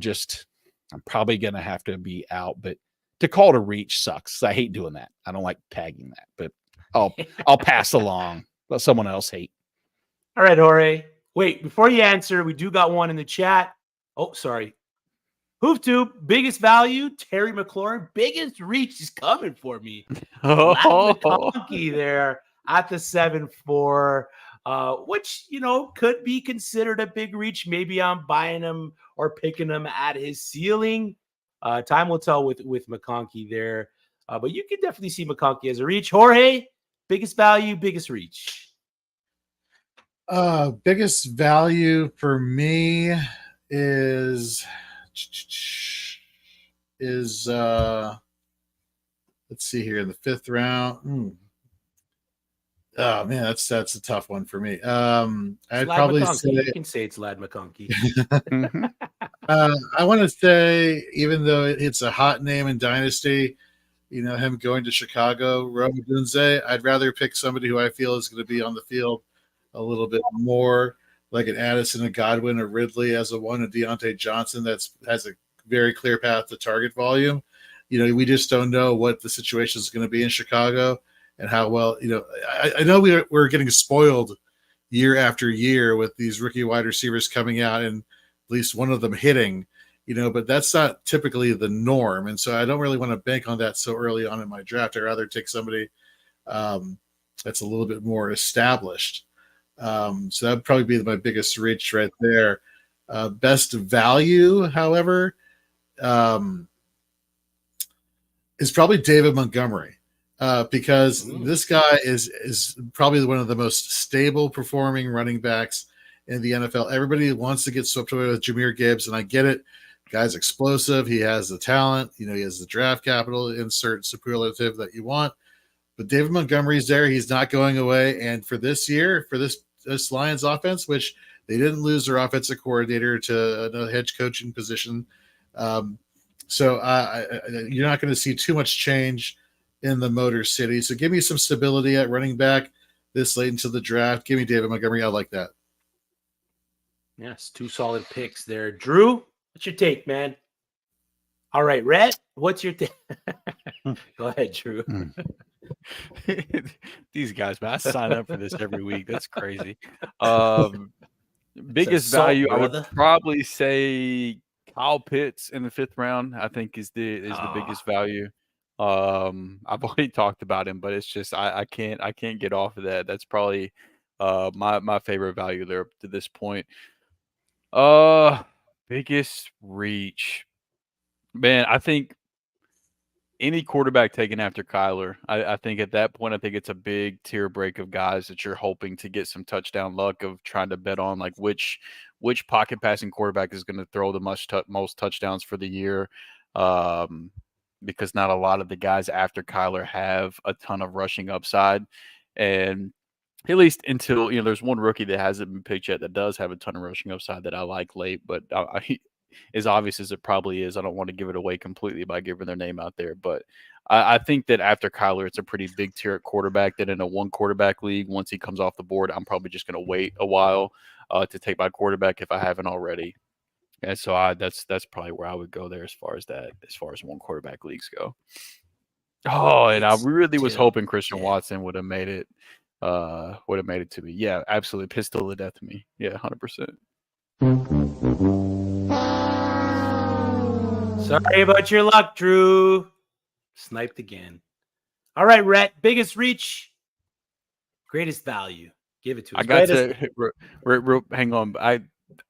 probably gonna have to be out, but to call it a reach sucks. I hate doing that. I don't like tagging that, but I'll pass along. Let someone else hate. All right, Jorge. Wait, before you answer, we do got one in the chat. Oh, sorry. HoofTube, biggest value, Terry McLaurin. Biggest reach is coming for me. McConkey there at the 7-4, which, could be considered a big reach. Maybe I'm buying him or picking him at his ceiling. Time will tell with McConkey there. But you can definitely see McConkey as a reach. Jorge, biggest value, biggest reach. Biggest value for me is let's see here, in the 5th round. Oh man, that's a tough one for me. I'd probably say you can say it's Lad McConkey. I want to say, even though it's a hot name in Dynasty, him going to Chicago, Rome Odunze, I'd rather pick somebody who I feel is going to be on the field a little bit more, like an Addison, a Godwin, a Ridley as a one, a Deontay Johnson has a very clear path to target volume. We just don't know what the situation is going to be in Chicago and how well, I know we're getting spoiled year after year with these rookie wide receivers coming out and at least one of them hitting, but that's not typically the norm. And so I don't really want to bank on that so early on in my draft. I'd rather take somebody that's a little bit more established. So that would probably be my biggest reach right there. Best value, however, is probably David Montgomery, because this guy is probably one of the most stable performing running backs in the NFL. Everybody wants to get swept away with Jahmyr Gibbs, and I get it. Guy's explosive. He has the talent. He has the draft capital, insert superlative that you want. But David Montgomery's there. He's not going away. And for this year, for this Lions offense, which they didn't lose their offensive coordinator to another head coaching position. So you're not going to see too much change in the Motor City. So give me some stability at running back this late into the draft. Give me David Montgomery. I like that. Yes, 2 solid picks there. Drew, what's your take, man? All right, Rhett, what's your take? Go ahead, Drew. These guys, man, I sign up for this every week. That's crazy. Biggest value, I would probably say Kyle Pitts in the 5th round. I think is the biggest value. I've already talked about him, but it's just I can't get off of that. That's probably my favorite value there up to this point. Biggest reach, man. I think any quarterback taken after Kyler, I think at that point, I think it's a big tier break of guys that you're hoping to get some touchdown luck of trying to bet on, like which pocket passing quarterback is going to throw the most touchdowns for the year. Because not a lot of the guys after Kyler have a ton of rushing upside. And at least until, there's one rookie that hasn't been picked yet that does have a ton of rushing upside that I like late, but as obvious as it probably is, I don't want to give it away completely by giving their name out there. But I think that after Kyler, it's a pretty big tier at quarterback that in a 1 quarterback league, once he comes off the board, I'm probably just going to wait a while to take my quarterback if I haven't already. And so that's probably where I would go there as far as 1 quarterback leagues go. Oh, and I really was hoping Christian Watson would have made it to me. Yeah, absolutely. Pistol to death to me. Yeah, 100%. Sorry about your luck, Drew. Sniped again. All right, Rhett. Biggest reach, greatest value. Give it to us. Hang on.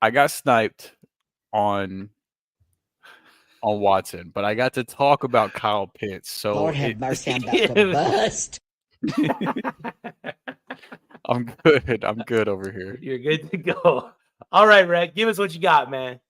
I got sniped on Watson, but I got to talk about Kyle Pitts. So Lord have mercy, I'm about to bust. I'm good. I'm good over here. You're good to go. All right, Rhett. Give us what you got, man.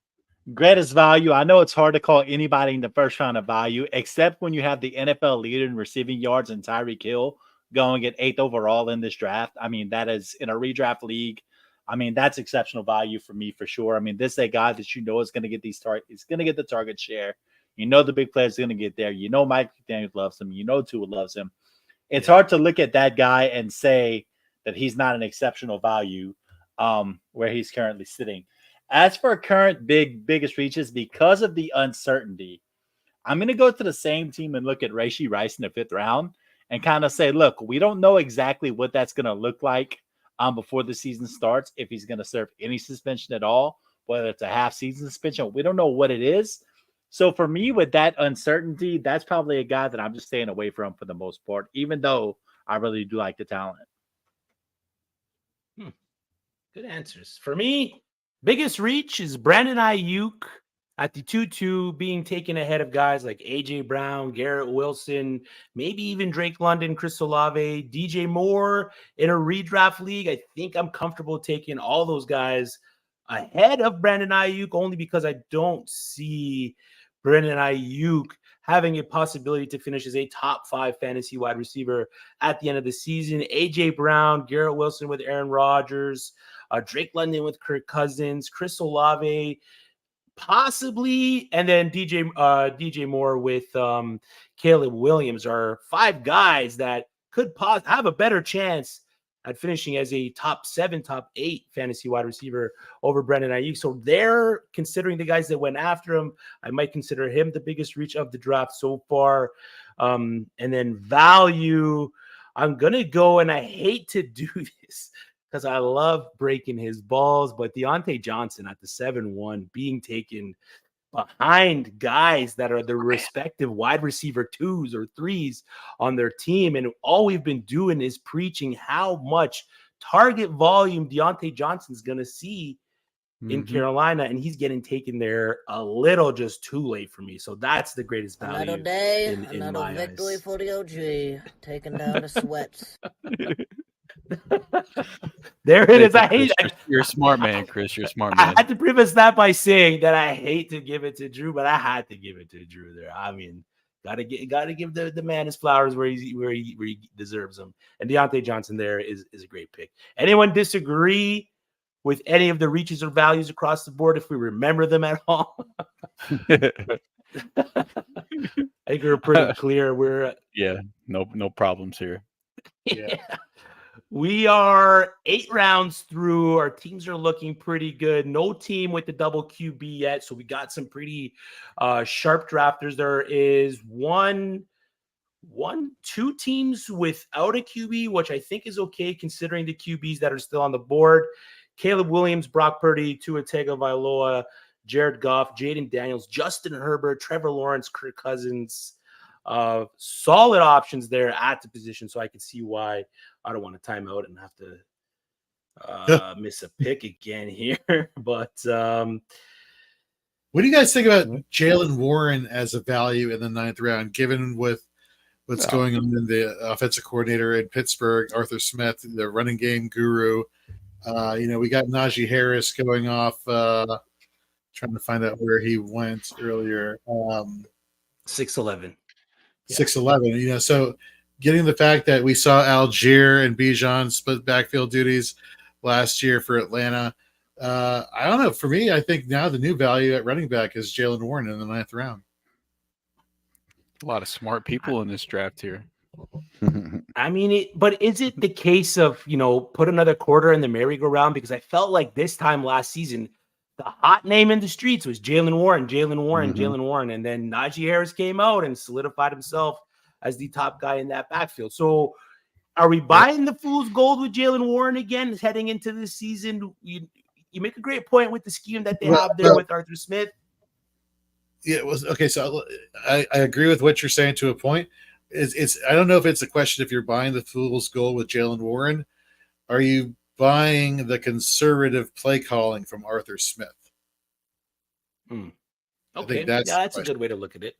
Greatest value. I know it's hard to call anybody in the first round of value, except when you have the NFL leader in receiving yards and Tyreek Hill going at 8th overall in this draft. I mean, that is in a redraft league. I mean, that's exceptional value for me for sure. I mean, this is a guy that is going to get these targets. He's going to get the target share. The big player's going to get there. Mike McDaniel loves him. Tua loves him. It's hard to look at that guy and say that he's not an exceptional value where he's currently sitting. As for current biggest reaches, because of the uncertainty, I'm going to go to the same team and look at Rashee Rice in the 5th round and kind of say, look, we don't know exactly what that's going to look like before the season starts, if he's going to serve any suspension at all, whether it's a half-season suspension. We don't know what it is. So for me, with that uncertainty, that's probably a guy that I'm just staying away from for the most part, even though I really do like the talent. Good answers. For me, biggest reach is Brandon Ayuk at the 2-2, being taken ahead of guys like A.J. Brown, Garrett Wilson, maybe even Drake London, Chris Olave, DJ Moore in a redraft league. I think I'm comfortable taking all those guys ahead of Brandon Ayuk, only because I don't see Brandon Ayuk having a possibility to finish as a top 5 fantasy wide receiver at the end of the season. A.J. Brown, Garrett Wilson with Aaron Rodgers, Drake London with Kirk Cousins, Chris Olave, possibly, and then DJ Moore with Caleb Williams are 5 guys that could have a better chance at finishing as a top 7, top 8 fantasy wide receiver over Brandon Ayuk. So they're considering the guys that went after him. I might consider him the biggest reach of the draft so far. And then value, I'm going to go, and I hate to do this because I love breaking his balls, but Deontay Johnson at the 7-1 being taken behind guys that are the respective wide receiver 2s or 3s on their team. And all we've been doing is preaching how much target volume Deontay Johnson's going to see in Carolina, and he's getting taken there a little just too late for me. So that's the greatest value. Another day, in another my victory eyes. for the OG, taking down the sweats. There it is. I hate Chris. You're a smart man, Chris. You're a smart I man. had to preface that by saying that I hate to give it to Drew, but I had to give it to Drew there. I mean, gotta give the man his flowers where he deserves them. And Deontay Johnson there is a great pick. Anyone disagree with any of the reaches or values across the board if we remember them at all? I think we're pretty clear. We're no problems here. yeah. We are 8 rounds through. Our teams are looking pretty good. No team with the double QB yet, so we got some pretty sharp drafters. There is two teams without a QB, which I think is okay considering the QBs that are still on the board. Caleb Williams, Brock Purdy, Tua Tagovailoa, Jared Goff, Jaden Daniels, Justin Herbert, Trevor Lawrence, Kirk Cousins. Solid options there at the position, so I can see why I don't want to time out and have to miss a pick again here. But what do you guys think about Jaylen Warren as a value in the 9th round, given with what's going on in the offensive coordinator in Pittsburgh, Arthur Smith, the running game guru? We got Najee Harris going off. Trying to find out where he went earlier. 6'11". 6'11", so getting the fact that we saw Algier and Bijan split backfield duties last year for Atlanta. I don't know. For me, I think now the new value at running back is Jaylen Warren in the 9th round. A lot of smart people in this draft here. I mean, but is it the case of, put another quarter in the merry-go-round? Because I felt like this time last season, the hot name in the streets was Jaylen Warren. And then Najee Harris came out and solidified himself as the top guy in that backfield. So are we buying the fool's gold with Jaylen Warren again heading into this season? You make a great point with the scheme that they have there with Arthur Smith. Yeah, it was okay. So I agree with what you're saying to a point. It's I don't know if it's a question if you're buying the fool's gold with Jaylen Warren. Are you buying the conservative play calling from Arthur Smith? Okay, that's a good way to look at it.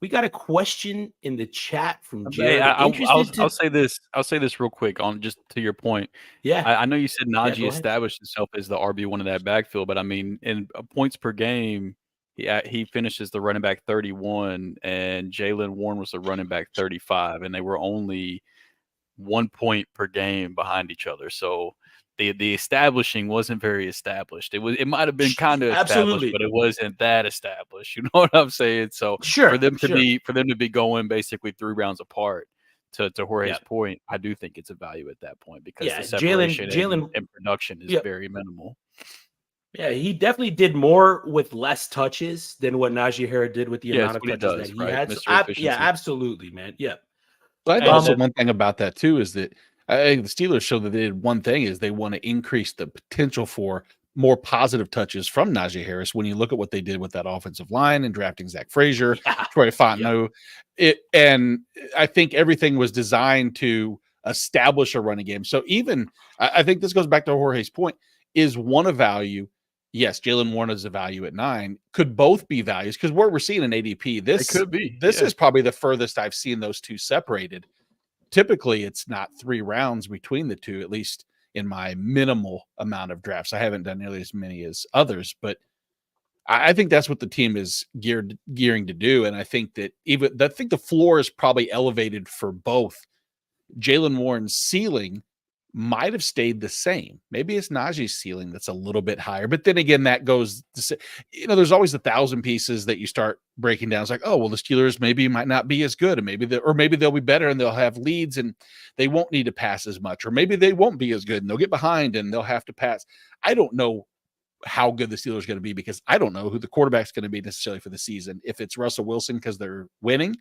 We got a question in the chat from Jared. I'll say this. I'll say this real quick on just to your point. Yeah, I know you said Najee established himself as the RB1 of that backfield, but I mean, in points per game, he finishes the running back 31, and Jaylen Warren was the running back 35, and they were only 1 point per game behind each other. So the establishing wasn't very established. It might have been kind of established, but it wasn't that established. You know what I'm saying? So for them to be going basically 3 rounds apart, to Jorge's point, I do think it's a value at that point because the separation and production is very minimal. Yeah, he definitely did more with less touches than what Najee Harris did with the amount of touches that he had. So, absolutely, man. Yeah. But I think also one thing about that too is that I think the Steelers showed that they did one thing is they want to increase the potential for more positive touches from Najee Harris. When you look at what they did with that offensive line and drafting Zach Frazier, Troy Fontenot, and I think everything was designed to establish a running game. So even I think this goes back to Jorge's point: is one a value? Yes, Jaylen Warren is a value at 9. Could both be values? Because what we're seeing in ADP, this could be. This is probably the furthest I've seen those two separated. Typically, it's not 3 rounds between the two, at least in my minimal amount of drafts. I haven't done nearly as many as others, but I think that's what the team is gearing to do. And I think that the floor is probably elevated for both. Jaylen Warren's ceiling might have stayed the same. Maybe it's Najee's ceiling that's a little bit higher. But then again, that goes to say, there's always 1,000 pieces that you start breaking down. It's like, oh, well, the Steelers maybe might not be as good, and maybe they'll be better and they'll have leads and they won't need to pass as much, or maybe they won't be as good and they'll get behind and they'll have to pass. I don't know how good the Steelers are going to be because I don't know who the quarterback's going to be necessarily for the season. If it's Russell Wilson because they're winning,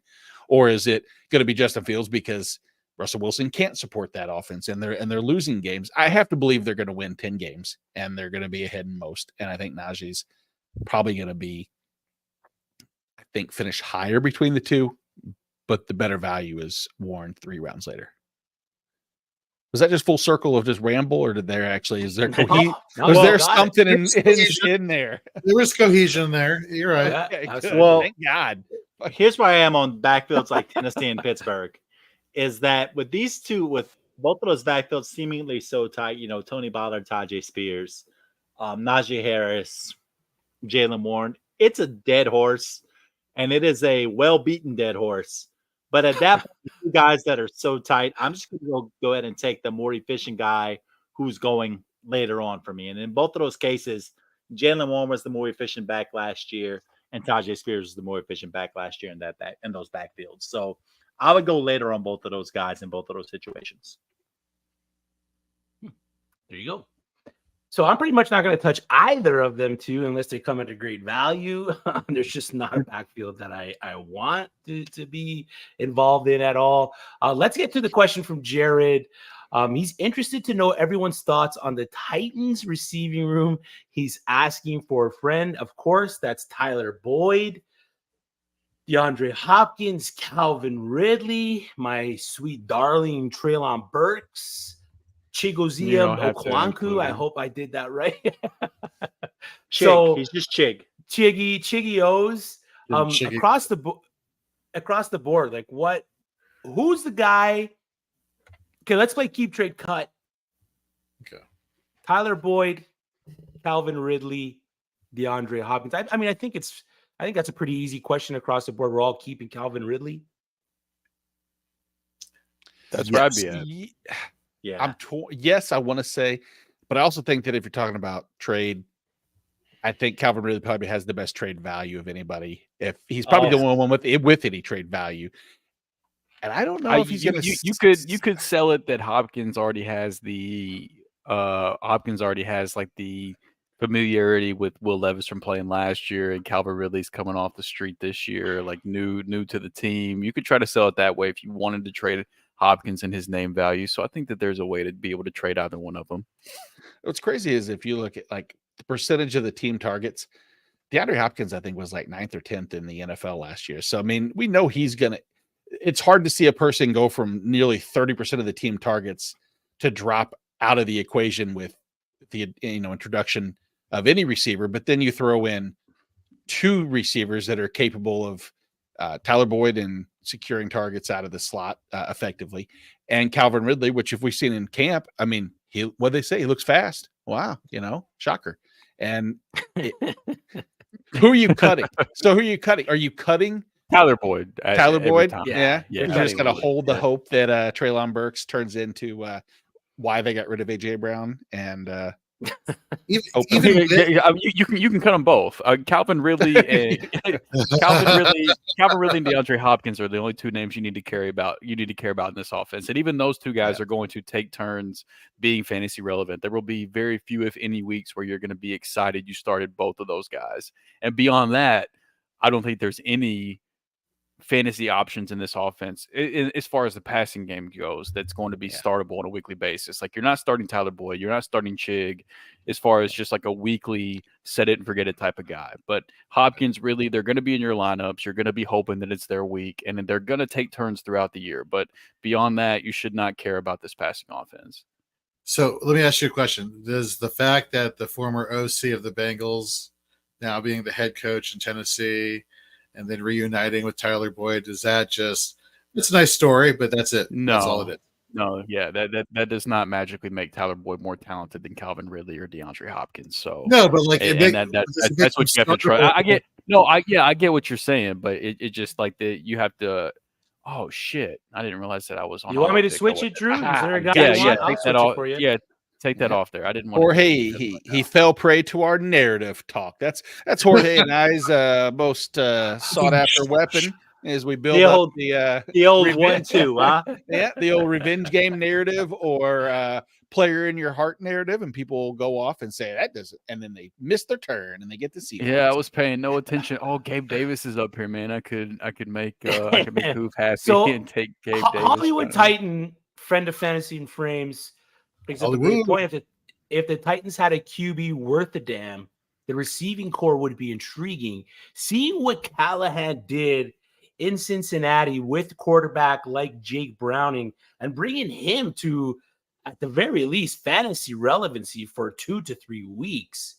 or is it going to be Justin Fields because Russell Wilson can't support that offense and they're losing games. I have to believe they're going to win 10 games and they're going to be ahead in most. And I think Najee's probably going to be, finish higher between the two, but the better value is Warren 3 rounds later. Was that just full circle of just ramble, or did there actually, is there something in there? There was cohesion there. You're right. Okay, well, thank God. Here's where I am on backfields like Tennessee and Pittsburgh. Is that with these two, with both of those backfields seemingly so tight. You know, Tony Pollard, Tajay Spears, Najee Harris, Jalen Warren. It's a dead horse, and it is a well-beaten dead horse. But at that point, two guys that are so tight, I'm just going to go ahead and take the more efficient guy who's going later on for me. And in both of those cases, Jalen Warren was the more efficient back last year, and Tajay Spears was the more efficient back last year in those backfields. So I would go later on both of those guys in both of those situations. There you go. So I'm pretty much not going to touch either of them too, unless they come at a great value. There's just not a backfield that I want to be involved in at all. Let's get to the question from Jared. He's interested to know everyone's thoughts on the Titans receiving room. He's asking for a friend. Of course, that's Tyler Boyd, DeAndre Hopkins, Calvin Ridley, my sweet darling Treylon Burks, Chigoziem Okwanku. I hope I did that right. So he's just Chiggy O's. Across the board, like who's the guy? Okay, let's play keep trade cut. Okay. Tyler Boyd, Calvin Ridley, DeAndre Hopkins. I think that's a pretty easy question across the board. We're all keeping Calvin Ridley. That's where I'd be at. Yeah. I'm yes, I want to say, but I also think that if you're talking about trade, I think Calvin Ridley probably has the best trade value of anybody. If he's probably the only one with any trade value. And I don't know if he's going to. You could sell it that Hopkins already has like the familiarity with Will Levis from playing last year, and Calvin Ridley's coming off the street this year, like new to the team. You could try to sell it that way if you wanted to trade Hopkins and his name value. So I think that there's a way to be able to trade either one of them. What's crazy is if you look at like the percentage of the team targets, DeAndre Hopkins, I think, was like 9th or 10th in the NFL last year. So, I mean, we know it's hard to see a person go from nearly 30% of the team targets to drop out of the equation with the introduction of any receiver. But then you throw in two receivers that are capable of Tyler Boyd and securing targets out of the slot effectively, and Calvin Ridley, which if we've seen in camp, I mean, what they say, he looks fast. Wow, shocker. And who are you cutting? So who are you cutting? Are you cutting Tyler Boyd? Tyler Boyd? Yeah. You're just going to hold the hope that Treylon Burks turns into why they got rid of AJ Brown and you can cut them both. Calvin Ridley and DeAndre Hopkins are the only two names you need to care about in this offense. And even those two guys are going to take turns being fantasy relevant. There will be very few, if any, weeks where you're going to be excited you started both of those guys. And beyond that, I don't think there's any fantasy options in this offense as far as the passing game goes that's going to be startable on a weekly basis. Like, you're not starting Tyler Boyd, you're not starting Chig as far as just like a weekly set it and forget it type of guy. But Hopkins, really, they're going to be in your lineups. You're going to be hoping that it's their week, and they're going to take turns throughout the year. But beyond that, you should not care about this passing offense. So let me ask you a question. Does the fact that the former OC of the Bengals now being the head coach in Tennessee and then reuniting with Tyler Boyd, it's a nice story, but that's it. No, that's all it is. No, yeah, that does not magically make Tyler Boyd more talented than Calvin Ridley or DeAndre Hopkins. So no, but like that's what you have to try. I get what you're saying, but it just like you have to. Oh shit! I didn't realize that I was on. You want me to switch it, Drew? Is there a guy? Take that off. Yeah, take that off there. I didn't want. Jorge, he fell prey to our narrative talk. That's Jorge and I's most sought after weapon as we build up the old 1-2, huh? Yeah, the old revenge game narrative or player in your heart narrative, and people go off and say that doesn't, and then they miss their turn and they get to see. Yeah, I was paying no attention. Oh, Gabe Davis is up here, man. I could make Hoof happy and take Gabe Davis. Hollywood Titan, friend of Fantasy and Frames, brings up a great point. If the Titans had a QB worth a damn, the receiving core would be intriguing. Seeing what Callahan did in Cincinnati with quarterback like Jake Browning and bringing him to, at the very least, fantasy relevancy for 2 to 3 weeks.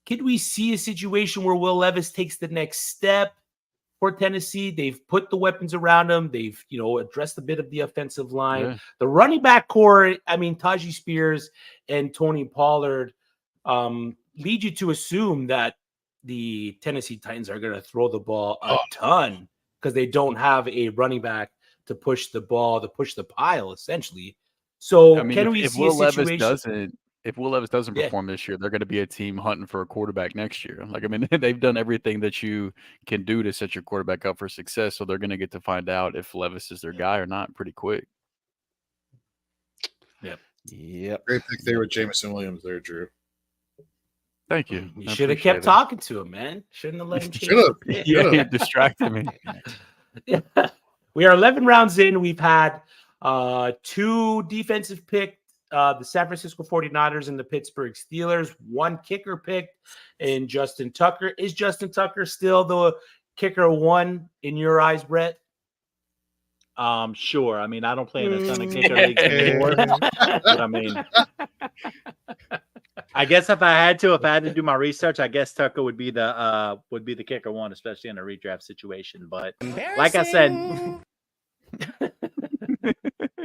Could we see a situation where Will Levis takes the next step? for Tennessee. They've put the weapons around them. They've, addressed a bit of the offensive line. Yeah. The running back core, Tajee Spears and Tony Pollard lead you to assume that the Tennessee Titans are going to throw the ball a ton because they don't have a running back to push the ball, to push the pile, essentially. So can we see a situation? If Will Levis doesn't perform this year, they're going to be a team hunting for a quarterback next year. They've done everything that you can do to set your quarterback up for success. So they're going to get to find out if Levis is their guy or not pretty quick. Yep. Great pick there with Jameson Williams there, Drew. Thank you. You should have kept talking to him, man. Shouldn't have let him change. Yeah, it distracted me. Yeah. We are 11 rounds in. We've had 2 defensive picks. The San Francisco 49ers and the Pittsburgh Steelers, 1 kicker picked in Justin Tucker. Is Justin Tucker still the kicker 1 in your eyes, Brett? Sure. I don't play in a ton of kicker leagues anymore. But I guess if I had to do my research, I guess Tucker would be the kicker 1, especially in a redraft situation. But like I said,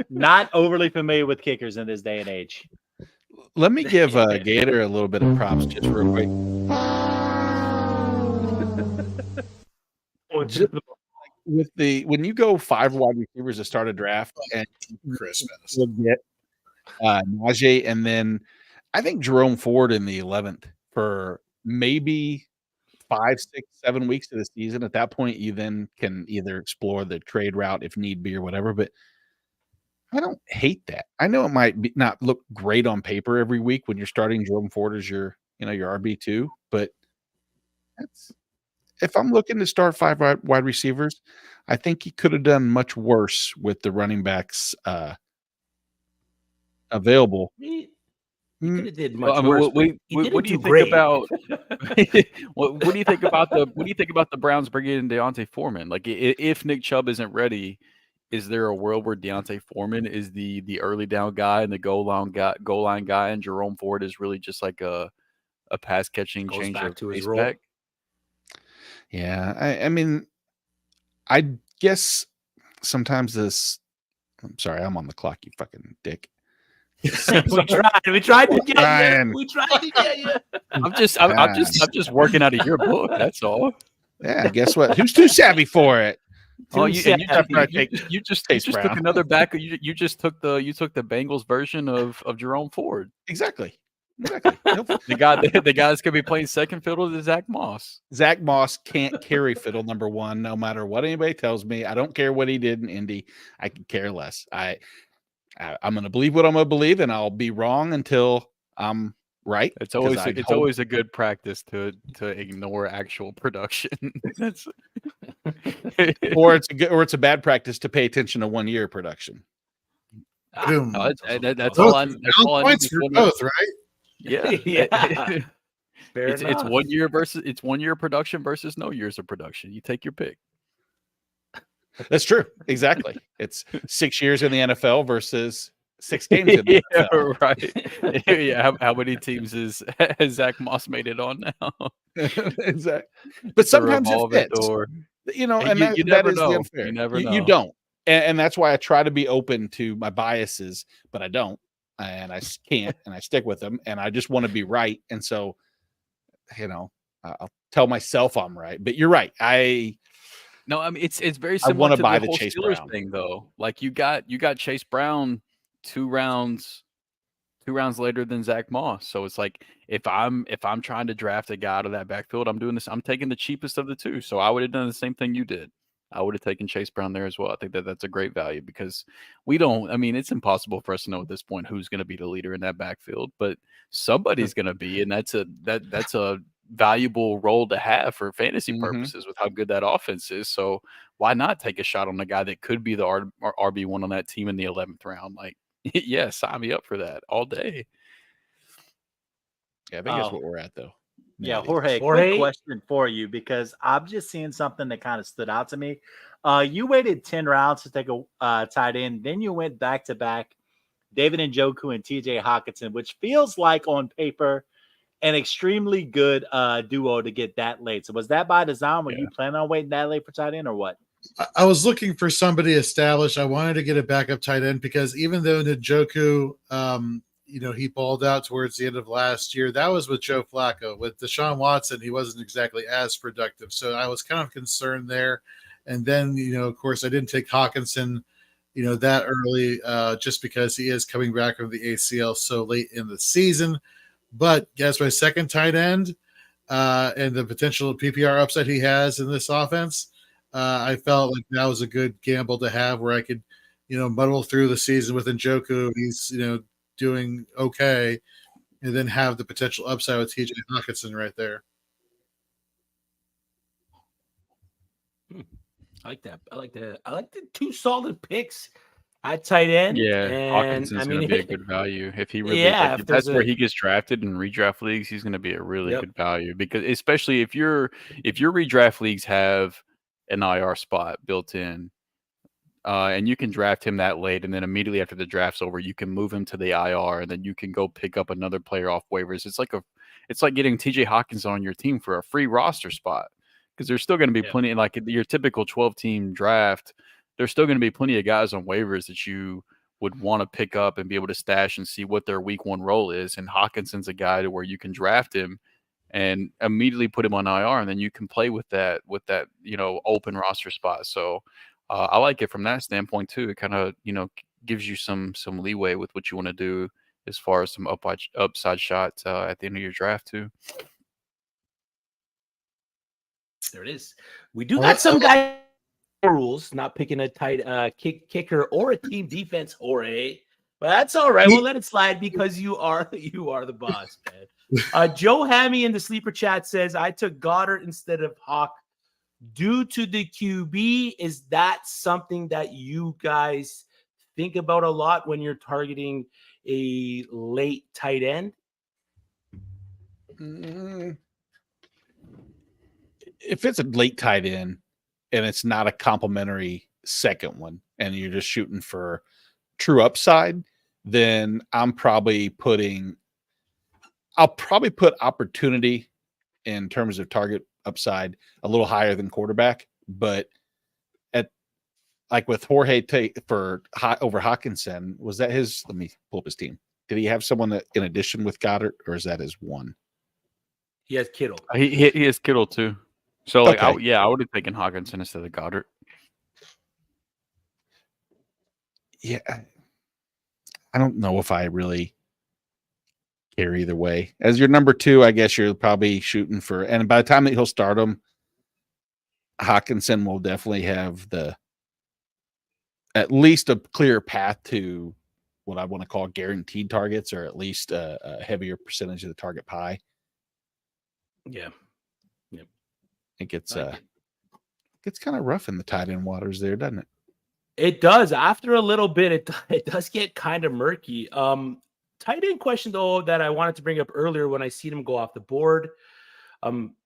not overly familiar with kickers in this day and age. Let me give Gator a little bit of props just real quick. When you go 5 wide receivers to start a draft and Christmas, you'll get Najee, and then I think Jerome Ford in the 11th for maybe 5, 6, 7 weeks of the season. At that point, you then can either explore the trade route if need be or whatever. But I don't hate that. I know it might not look great on paper every week when you're starting Jerome Ford as your RB2, but if I'm looking to start 5 wide receivers, I think he could have done much worse with the running backs available. He could have did much worse. What do you think about? What do you think about the Browns bringing in Deontay Foreman? Like, if Nick Chubb isn't ready, is there a world where Deontay Foreman is the early down guy and the goal line guy, and Jerome Ford is really just like a pass catching change back to his pace role? back? Yeah, I guess sometimes this. I'm sorry, I'm on the clock, you fucking dick. We tried to get you. We tried to get you. I'm just working out of your book. That's all. Yeah, guess what? Who's too savvy for it? You just took another back. You just took the Bengals version of Jerome Ford. Exactly. The guy that's gonna be playing second fiddle to Zach Moss. Zach Moss can't carry fiddle number 1, no matter what anybody tells me. I don't care what he did in Indy. I could care less. I'm going to believe what I'm going to believe, and I'll be wrong until I'm right. It's always a good practice to ignore actual production. or it's a bad practice to pay attention to 1 year production. Boom. That's all I points for both, right? Yeah. It's 1 year versus 1 year production versus no years of production. You take your pick. That's true. Exactly. It's 6 years in the NFL versus 6 games in the NFL. Right. Yeah. How many teams has Zach Moss made it on now? Exactly. But sometimes it fits. And you that never is know. the unfair. You never know. You don't. And that's why I try to be open to my biases, but I don't. And I can't, and I stick with them. And I just want to be right. And so, I'll tell myself I'm right. But you're right. No, I mean it's very similar to the whole Chase Steelers Brown thing, though. Like you got Chase Brown 2 rounds later than Zach Moss. So it's like if I'm trying to draft a guy out of that backfield, I'm doing this. I'm taking the cheapest of the 2. So I would have done the same thing you did. I would have taken Chase Brown there as well. I think that's a great value because it's impossible for us to know at this point who's going to be the leader in that backfield, but somebody's going to be, and that's a valuable role to have for fantasy purposes with how good that offense is. So why not take a shot on the guy that could be the RB1 on that team in the 11th round? Like, yeah, sign me up for that all day. Yeah, I think that's what we're at, though. Yeah, Jorge, quick question for you because I'm just seeing something that kind of stood out to me. You waited 10 rounds to take a tight end. Then you went back-to-back David Njoku and TJ Hawkinson, which feels like on paper an extremely good duo to get that late. So was that by design? Were you planning on waiting that late for tight end or what? I was looking for somebody established. I wanted to get a backup tight end because even though Njoku, he balled out towards the end of last year, that was with Joe Flacco. With Deshaun Watson, he wasn't exactly as productive. So I was kind of concerned there. And then, of course, I didn't take Hawkinson, that early just because he is coming back from the ACL so late in the season. But guess my second tight end and the potential PPR upside he has in this offense, I felt like that was a good gamble to have where I could, muddle through the season with Njoku. He's, doing okay, and then have the potential upside with TJ Hawkinson right there. I like that. I like the two solid picks at tight end. Yeah, and Hawkinson's going to be a good value if he really. Yeah, if that's where he gets drafted in redraft leagues, he's going to be a really good value because especially if your redraft leagues have an IR spot built in, and you can draft him that late, and then immediately after the draft's over, you can move him to the IR, and then you can go pick up another player off waivers. It's like getting TJ Hawkinson on your team for a free roster spot because there's still going to be plenty, like your typical 12-team draft. There's still going to be plenty of guys on waivers that you would want to pick up and be able to stash and see what their week one role is. And Hawkinson's a guy to where you can draft him and immediately put him on IR, and then you can play with that open roster spot. So I like it from that standpoint too. It kind of gives you some leeway with what you want to do as far as some upside shots at the end of your draft too. There it is. We do got some guys rules, not picking a tight kicker or a team defense or but that's all right. We'll let it slide because you are the boss, man. Joe Hammy in the sleeper chat says I took Goddard instead of Hawk due to the QB. Is that something that you guys think about a lot when you're targeting a late tight end? If it's a late tight end and it's not a complimentary second one and you're just shooting for true upside, then I'll probably put opportunity in terms of target upside a little higher than quarterback. But with Jorge over Hawkinson, was that his? Let me pull up his team. Did he have someone that in addition with Goddard, or is that his one? He has Kittle. He has Kittle too. So okay. I would have taken Hawkinson instead of Goddard. Yeah, I don't know if I really care either way. As your number two, I guess you're probably shooting for, and by the time that he'll start him, Hawkinson will definitely have at least a clear path to what I want to call guaranteed targets, or at least a heavier percentage of the target pie. Yeah. It gets kind of rough in the tight end waters there, doesn't it? It does. After a little bit, it does get kind of murky. Tight end question though that I wanted to bring up earlier when I seen him go off the board.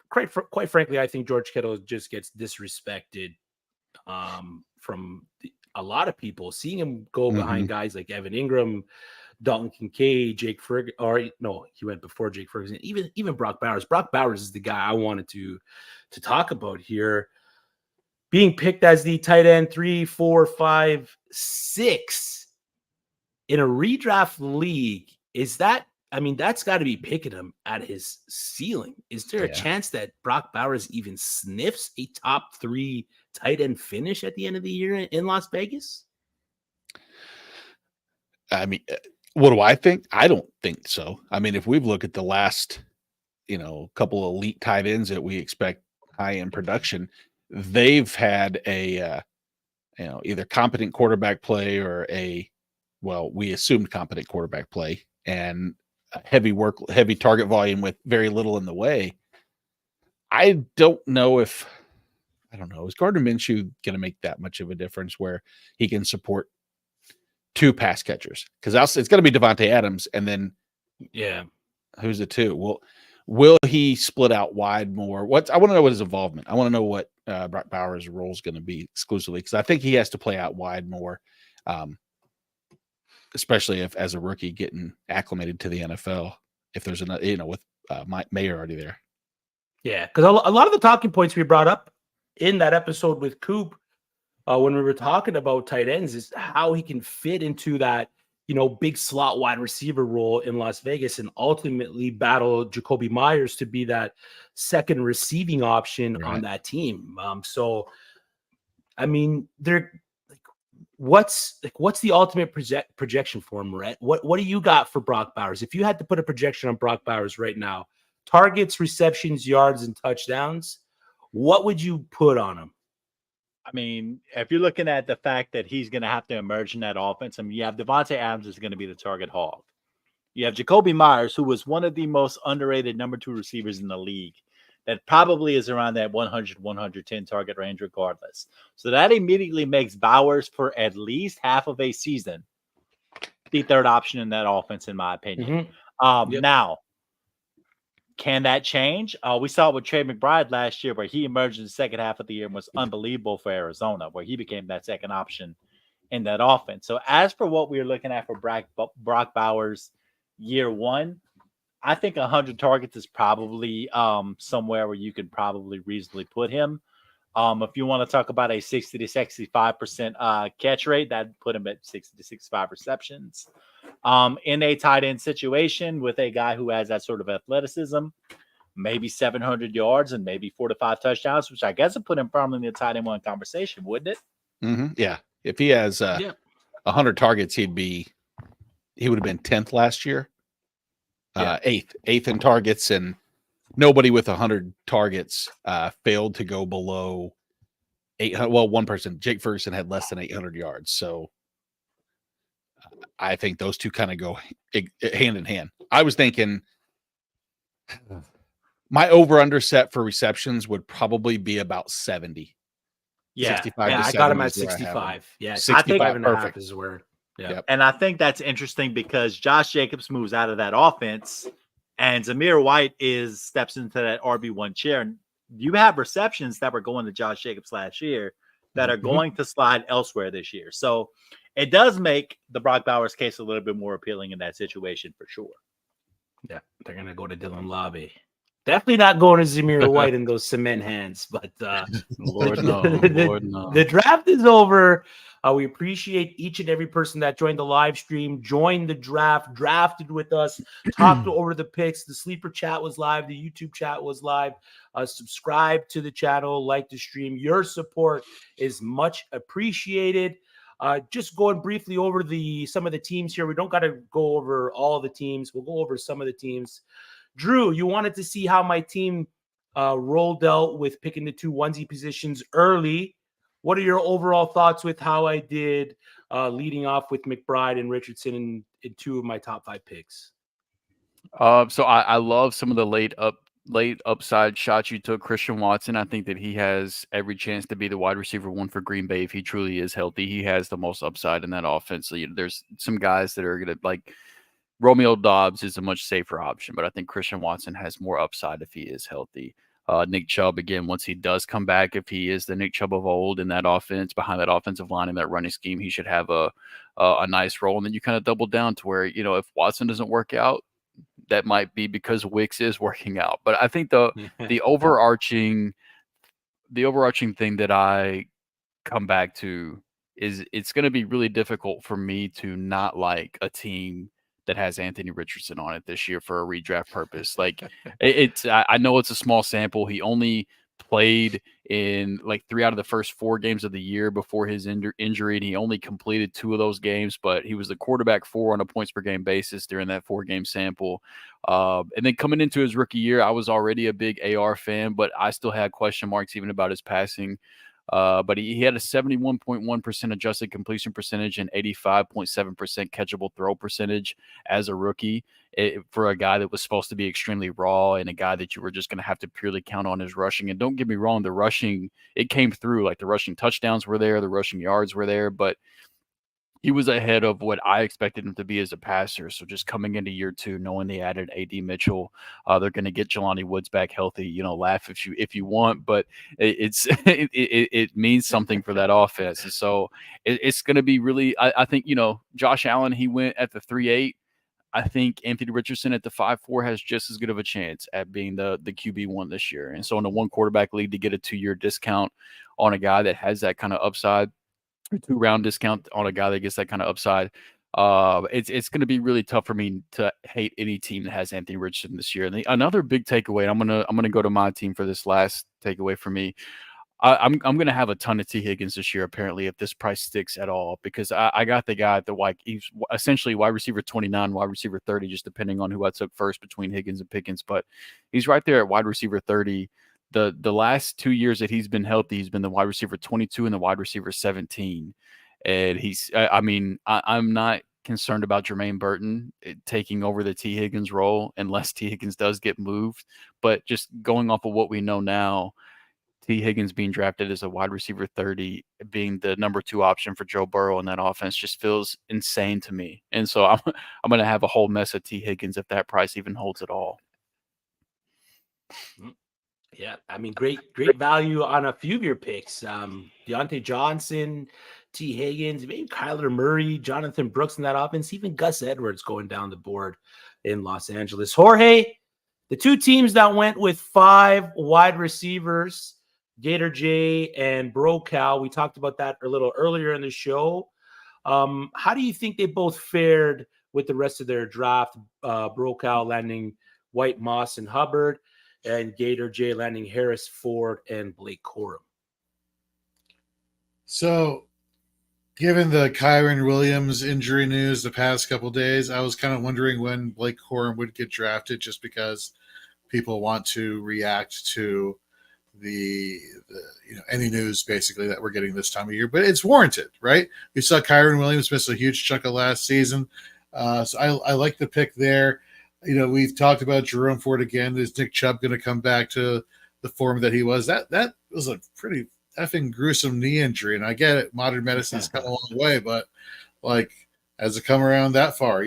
Quite frankly, I think George Kittle just gets disrespected from a lot of people. Seeing him go behind guys like Evan Ingram, Dalton Kincaid, Jake Ferguson, he went before Jake Ferguson. Even Brock Bowers. Brock Bowers is the guy I wanted to talk about here. Being picked as the tight end 3, 4, 5, 6 in a redraft league, that's got to be picking him at his ceiling. Is there a chance that Brock Bowers even sniffs a top 3 tight end finish at the end of the year in Las Vegas? I mean, what do I think? I don't think so. I mean, if we've looked at the last, couple of elite tight ends that we expect high end production, they've had a, either competent quarterback play or we assumed competent quarterback play and heavy target volume with very little in the way. I don't know. Is Gardner Minshew going to make that much of a difference where he can support 2 pass catchers? Because it's going to be Devontae Adams, and then who's the 2? Well, will he split out wide more? I want to know what his involvement. I want to know what Brock Bowers' role is going to be exclusively, because I think he has to play out wide more, especially if as a rookie getting acclimated to the NFL. If there's with Mayer already there. Yeah, because a lot of the talking points we brought up in that episode with Coop when we were talking about tight ends is how he can fit into that, big slot wide receiver role in Las Vegas and ultimately battle Jacoby Myers to be that second receiving option on that team. So, I mean, what's the ultimate projection for him, Rhett? What do you got for Brock Bowers? If you had to put a projection on Brock Bowers right now, targets, receptions, yards, and touchdowns, what would you put on him? I mean, if you're looking at the fact that he's going to have to emerge in that offense, I mean, you have Devontae Adams is going to be the target hog. You have Jacoby Myers, who was one of the most underrated number 2 receivers in the league, that probably is around that 100, 110 target range regardless. So that immediately makes Bowers, for at least half of a season, the third option in that offense, in my opinion. Now, can that change? We saw it with Trey McBride last year, where he emerged in the second half of the year and was unbelievable for Arizona, where he became that second option in that offense. So as for what we're looking at for Brock Bowers year 1, I think 100 targets is probably somewhere where you could probably reasonably put him. If you want to talk about a 60 to 65% catch rate, that'd put him at 60 to 65 receptions. In a tight end situation with a guy who has that sort of athleticism, maybe 700 yards and maybe 4 to 5 touchdowns, which I guess would put him firmly in the tight end 1 conversation, wouldn't it? Mm-hmm. Yeah. If he has 100 targets, he would have been 10th last year. 8th in targets, and nobody with 100 targets failed to go below 800. Well, one person, Jake Ferguson, had less than 800 yards. So I think those two kind of go hand in hand. I was thinking my over-under set for receptions would probably be about 70. Yeah, 65 to I 70 got him at is where I have 65. Yeah, 65 and a half perfect. is where. Yeah. Yep. And I think that's interesting because Josh Jacobs moves out of that offense and Zamir White steps into that RB1 chair. And you have receptions that were going to Josh Jacobs last year that are going to slide elsewhere this year. So it does make the Brock Bowers case a little bit more appealing in that situation for sure. Yeah, they're going to go to Dylan Lobby. Definitely not going to Zamir White in those cement hands, but Lord no. The draft is over. We appreciate each and every person that joined the live stream, joined the draft, drafted with us, talked over the picks. The sleeper chat was live. The YouTube chat was live. Subscribe to the channel, like the stream. Your support is much appreciated. Just going briefly over some of the teams here. We don't got to go over all the teams. We'll go over some of the teams. Drew, you wanted to see how my team rolled out with picking the 2 onesie positions early. What are your overall thoughts with how I did leading off with McBride and Richardson in 2 of my top 5 picks? So I love some of the late upside shots you took. Christian Watson, I think that he has every chance to be the wide receiver 1 for Green Bay if he truly is healthy. He has the most upside in that offense. So there's some guys that are going to like Romeo Dobbs is a much safer option, but I think Christian Watson has more upside if he is healthy. Nick Chubb, again, once he does come back, if he is the Nick Chubb of old in that offense, behind that offensive line in that running scheme, he should have a nice role. And then you kind of double down to where, if Watson doesn't work out, that might be because Wicks is working out. But I think the overarching thing that I come back to is it's going to be really difficult for me to not like a team that has Anthony Richardson on it this year for a redraft purpose. Like I know it's a small sample. He only played in like 3 out of the first 4 games of the year before his injury, and he only completed 2 of those games, but he was the quarterback 4 on a points per game basis during that 4-game sample. And then coming into his rookie year, I was already a big AR fan, but I still had question marks even about his passing. But he had a 71.1% adjusted completion percentage and 85.7% catchable throw percentage as a rookie for a guy that was supposed to be extremely raw and a guy that you were just going to have to purely count on his rushing. And don't get me wrong, the rushing, it came through. Like the rushing touchdowns were there, the rushing yards were there, but he was ahead of what I expected him to be as a passer. So just coming into year 2, knowing they added A.D. Mitchell, they're going to get Jelani Woods back healthy. Laugh if you want, but it means something for that offense. And so it's going to be really. I think Josh Allen, he went at the 3.8. I think Anthony Richardson at the 5-4 has just as good of a chance at being the QB1 this year. And so in a one quarterback league, to get a 2-year discount on a guy that has that kind of upside, or 2-round discount on a guy that gets that kind of upside, it's going to be really tough for me to hate any team that has Anthony Richardson this year. And another big takeaway, and I'm gonna go to my team for this last takeaway for me. I'm going to have a ton of T. Higgins this year, apparently, if this price sticks at all, because I got the guy at the he's essentially wide receiver 29, wide receiver 30, just depending on who I took first between Higgins and Pickens. But he's right there at wide receiver 30. The last 2 years that he's been healthy, he's been the wide receiver 22 and the wide receiver 17. And I'm not concerned about Jermaine Burton taking over the T. Higgins role unless T. Higgins does get moved. But just going off of what we know now, T. Higgins being drafted as a wide receiver 30, being the number 2 option for Joe Burrow in that offense just feels insane to me. And so I'm going to have a whole mess of T. Higgins if that price even holds at all. Yeah, I mean, great value on a few of your picks. Deontay Johnson, T. Higgins, maybe Kyler Murray, Jonathan Brooks in that offense, even Gus Edwards going down the board in Los Angeles. Jorge, the 2 teams that went with 5 wide receivers, Gator J and Brocal, we talked about that a little earlier in the show. How do you think they both fared with the rest of their draft? Brocal landing White, Moss, and Hubbard, and Gator J landing Harris, Ford, and Blake Corum. So, given the Kyron Williams injury news the past couple of days, I was kind of wondering when Blake Corum would get drafted, just because people want to react to the any news basically that we're getting this time of year. But it's warranted, right? We saw Kyron Williams miss a huge chunk of last season, so I like the pick there. We've talked about Jerome Ford again. Is Nick Chubb going to come back to the form that he was? That was a pretty effing gruesome knee injury, and I get it. Modern medicine has come a long way, but has it come around that far?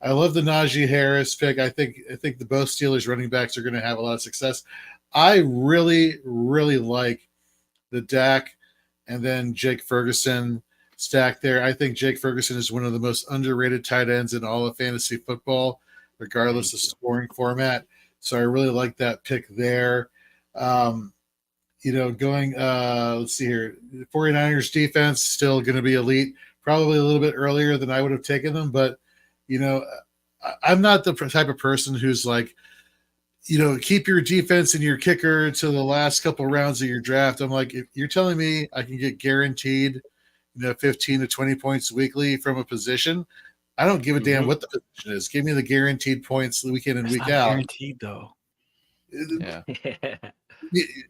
I love the Najee Harris pick. I think the both Steelers running backs are going to have a lot of success. I really, really like the Dak and then Jake Ferguson stack there. I think Jake Ferguson is one of the most underrated tight ends in all of fantasy football, regardless of scoring format. So I really like that pick there. Let's see here. The 49ers defense still going to be elite, probably a little bit earlier than I would have taken them. But, I'm not the type of person who's like, keep your defense and your kicker to the last couple of rounds of your draft. I'm like, if you're telling me I can get guaranteed, 15 to 20 points weekly from a position, I don't give a damn what the position is. Give me the guaranteed points week in and week out. Guaranteed though. Yeah.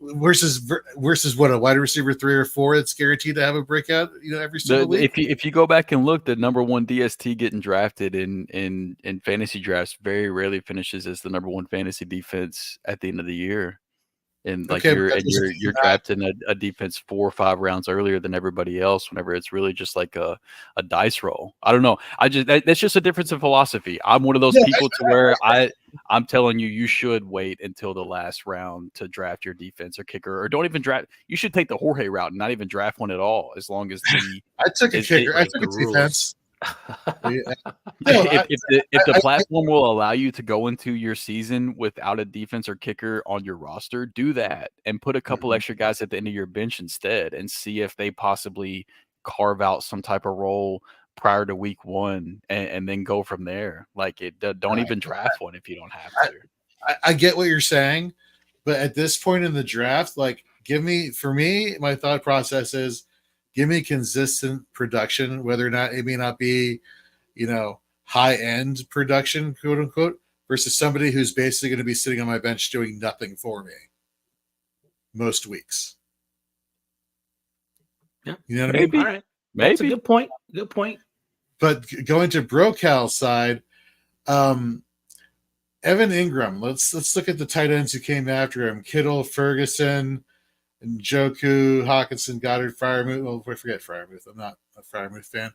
Versus what, a wide receiver 3 or 4 that's guaranteed to have a breakout, every single week. If you go back and look, the number 1 DST getting drafted in fantasy drafts very rarely finishes as the number 1 fantasy defense at the end of the year. And you're drafting a defense 4 or 5 rounds earlier than everybody else, whenever it's really just like a dice roll. I don't know. That's just a difference in philosophy. I'm one of those people to where I'm telling you should wait until the last round to draft your defense or kicker, or don't even draft. You should take the Jorge route and not even draft one at all, as long as I took a kicker. I took a defense. If the platform will allow you to go into your season without a defense or kicker on your roster, do that and put a couple extra guys at the end of your bench instead, and see if they possibly carve out some type of role prior to week 1, and then go from there. Don't even draft one if you don't have to. I get what you're saying, but at this point in the draft, for me, my thought process is, give me consistent production, whether or not it may not be, high-end production, quote unquote, versus somebody who's basically going to be sitting on my bench doing nothing for me most weeks. Yeah. You know what Maybe. I mean? All right. Maybe. That's a good point. Good point. But going to Brocal's side, Evan Ingram. Let's look at the tight ends who came after him: Kittle, Ferguson, and Njoku, Hawkinson, Goddard, Freiermuth. Well, I forget Freiermuth. I'm not a Freiermuth fan.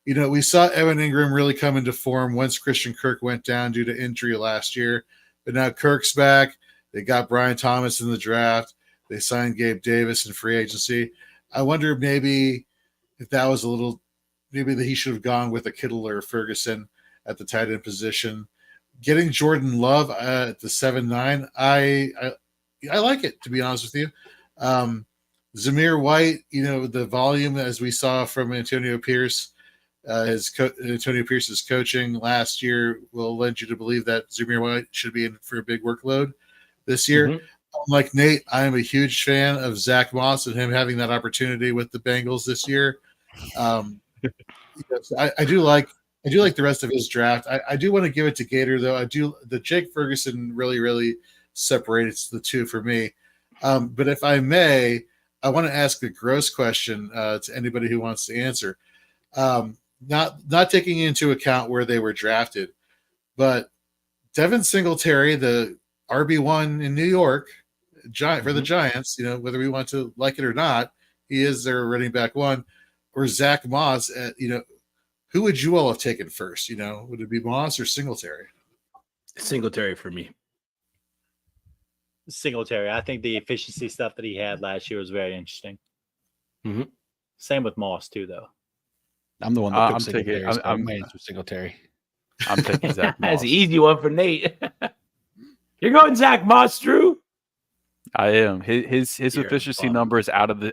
We saw Evan Ingram really come into form once Christian Kirk went down due to injury last year. But now Kirk's back. They got Brian Thomas in the draft. They signed Gabe Davis in free agency. I wonder maybe if that was maybe that he should have gone with a Kittle or a Ferguson at the tight end position. Getting Jordan Love at the 7-9, I like it, to be honest with you. Zamir White, the volume as we saw from Antonio Pierce, Antonio Pierce's coaching last year will lend you to believe that Zamir White should be in for a big workload this year. Mhm. Like Nate, I am a huge fan of Zach Moss and him having that opportunity with the Bengals this year. I do like the rest of his draft. I do want to give it to Gator though. The Jake Ferguson really separates the two for me. But if I may, I want to ask a gross question to anybody who wants to answer. Not taking into account where they were drafted, but Devin Singletary, the RB1 in New York, for the Giants, whether we want to like it or not, he is their running back one, or Zach Moss. Who would you all have taken first? Would it be Moss or Singletary? Singletary for me. Singletary. I think the efficiency stuff that he had last year was very interesting. Mm-hmm. Same with Moss too, though. I'm the one that took Singletary. I'm Singletary. I'm taking Zach Moss. That's an easy one for Nate. You're going Zach Moss, Drew. I am. His efficiency numbers out of the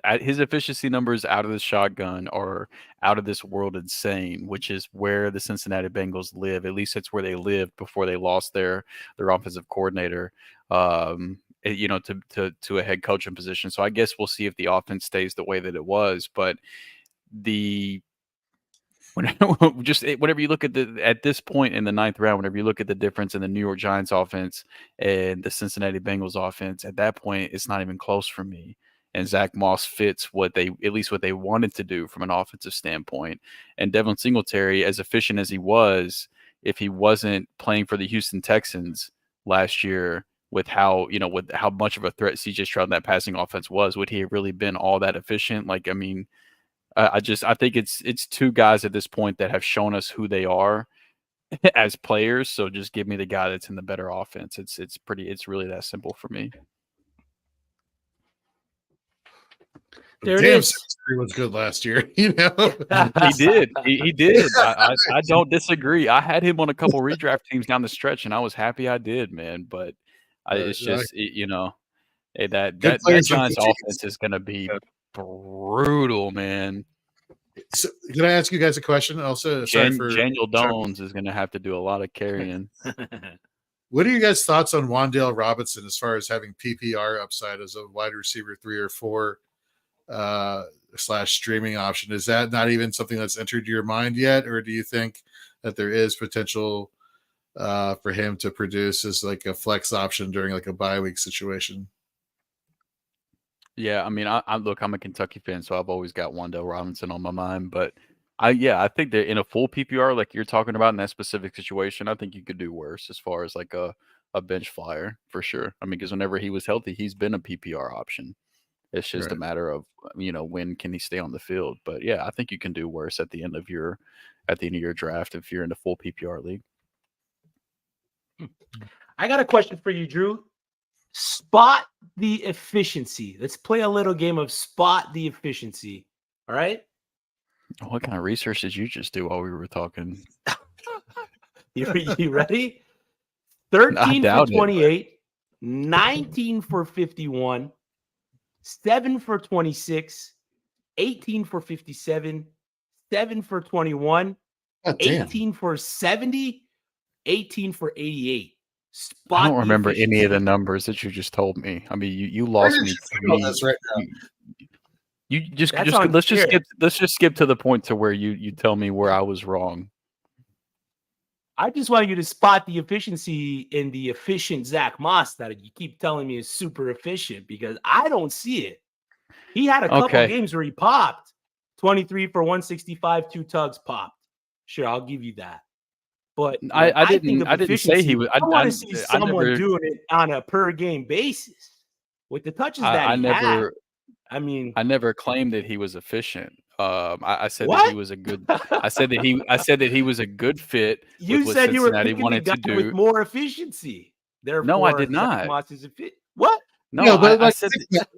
shotgun are out of this world insane, which is where the Cincinnati Bengals live. At least it's where they lived before they lost their offensive coordinator, to a head coaching position. So I guess we'll see if the offense stays the way that it was. But whenever you look at this point in the 9th round, whenever you look at the difference in the New York Giants offense and the Cincinnati Bengals offense, at that point, it's not even close for me. And Zach Moss fits what they wanted to do from an offensive standpoint. And Devin Singletary, as efficient as he was, if he wasn't playing for the Houston Texans last year with how much of a threat CJ Stroud and that passing offense was, would he have really been all that efficient? I think it's two guys at this point that have shown us who they are as players. So just give me the guy that's in the better offense. It's really that simple for me. There it is. He was good last year. He did. He did. I don't disagree. I had him on a couple redraft teams down the stretch, and I was happy I did, man. But it's just that Giants offense is going to be brutal, man. So, can I ask you guys a question? Also, Daniel Jones is going to have to do a lot of carrying. What are you guys' thoughts on Wan'Dale Robinson as far as having PPR upside as a wide receiver 3 or 4 / streaming option? Is that not even something that's entered your mind yet, or do you think that there is potential for him to produce as like a flex option during like a bye week situation? Yeah, I mean, I'm a Kentucky fan, so I've always got Wan'Dale Robinson on my mind. But I think that in a full PPR, like you're talking about in that specific situation, I think you could do worse as far as like a bench flyer for sure. I mean, because whenever he was healthy, he's been a PPR option. It's just a matter of when can he stay on the field. But yeah, I think you can do worse at the end of your draft if you're in a full PPR league. I got a question for you, Drew. Spot the efficiency. Let's play a little game of spot the efficiency. All right. What kind of research did you just do while we were talking? You ready? 13 for 28, 19 for 51, 7 for 26, 18 for 57, 7 for 21, 18 for 70, 18 for 88. I don't remember any of the numbers that you just told me. I mean, you lost me. That's right now. Let's just skip to the point to where you tell me where I was wrong. I just want you to spot the efficiency in the efficient Zach Moss that you keep telling me is super efficient, because I don't see it. He had a couple games where he popped 23 for 165, 2 tugs popped. Sure, I'll give you that. But I didn't say he was. I want to see someone doing it on a per game basis with the touches that he had. I mean, I never claimed that he was efficient. I said that he was a good. I said that he was a good fit. You with said you were Cincinnati picking wanted the guy with more efficiency. Therefore, no, I did not. What? No, I said that,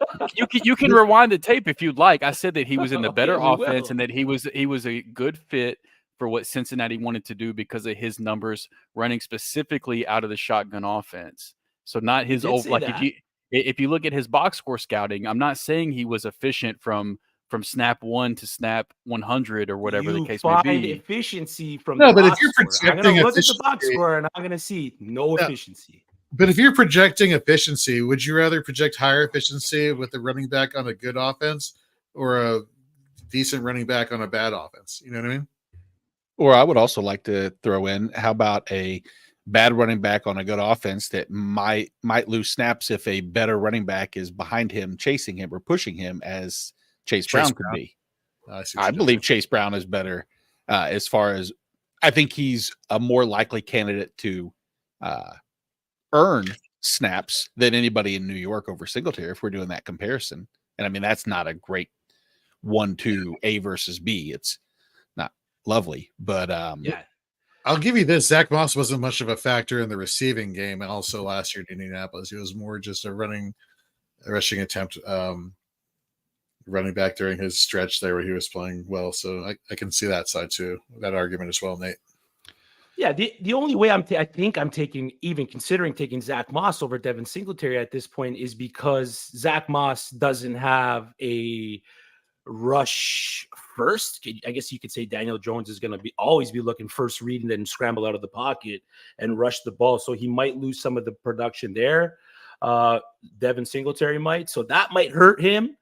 you can rewind the tape if you'd like. I said that he was in the better offense and that he was a good fit for what Cincinnati wanted to do because of his numbers running specifically out of the shotgun offense. So not his old, like if you look at his box score scouting, I'm not saying he was efficient from snap 1 to snap 100 or whatever the case may be. Efficiency from no, the but if box you're score. I'm projecting gonna look at the efficiency, box score and I'm gonna see no efficiency. but if you're projecting efficiency, would you rather project higher efficiency with a running back on a good offense or a decent running back on a bad offense? You know what I mean? Or I would also like to throw in, how about a bad running back on a good offense that might lose snaps if a better running back is behind him, chasing him or pushing him, as Chase Brown could be. I believe Chase Brown is better as far as, I think he's a more likely candidate to earn snaps than anybody in New York over Singletary if we're doing that comparison. And I mean, that's not a great 1-2 A versus B. It's not lovely, but yeah. I'll give you this. Zach Moss wasn't much of a factor in the receiving game, and also last year in Indianapolis, he was more just a rushing attempt running back during his stretch there where he was playing well. So I can see that side too, that argument as well, Nate. Yeah, the only way I think I'm considering taking Zach Moss over Devin Singletary at this point is because Zach Moss doesn't have a rush first. I guess you could say Daniel Jones is going to always be looking first read and then scramble out of the pocket and rush the ball. So he might lose some of the production there. Devin Singletary might. So that might hurt him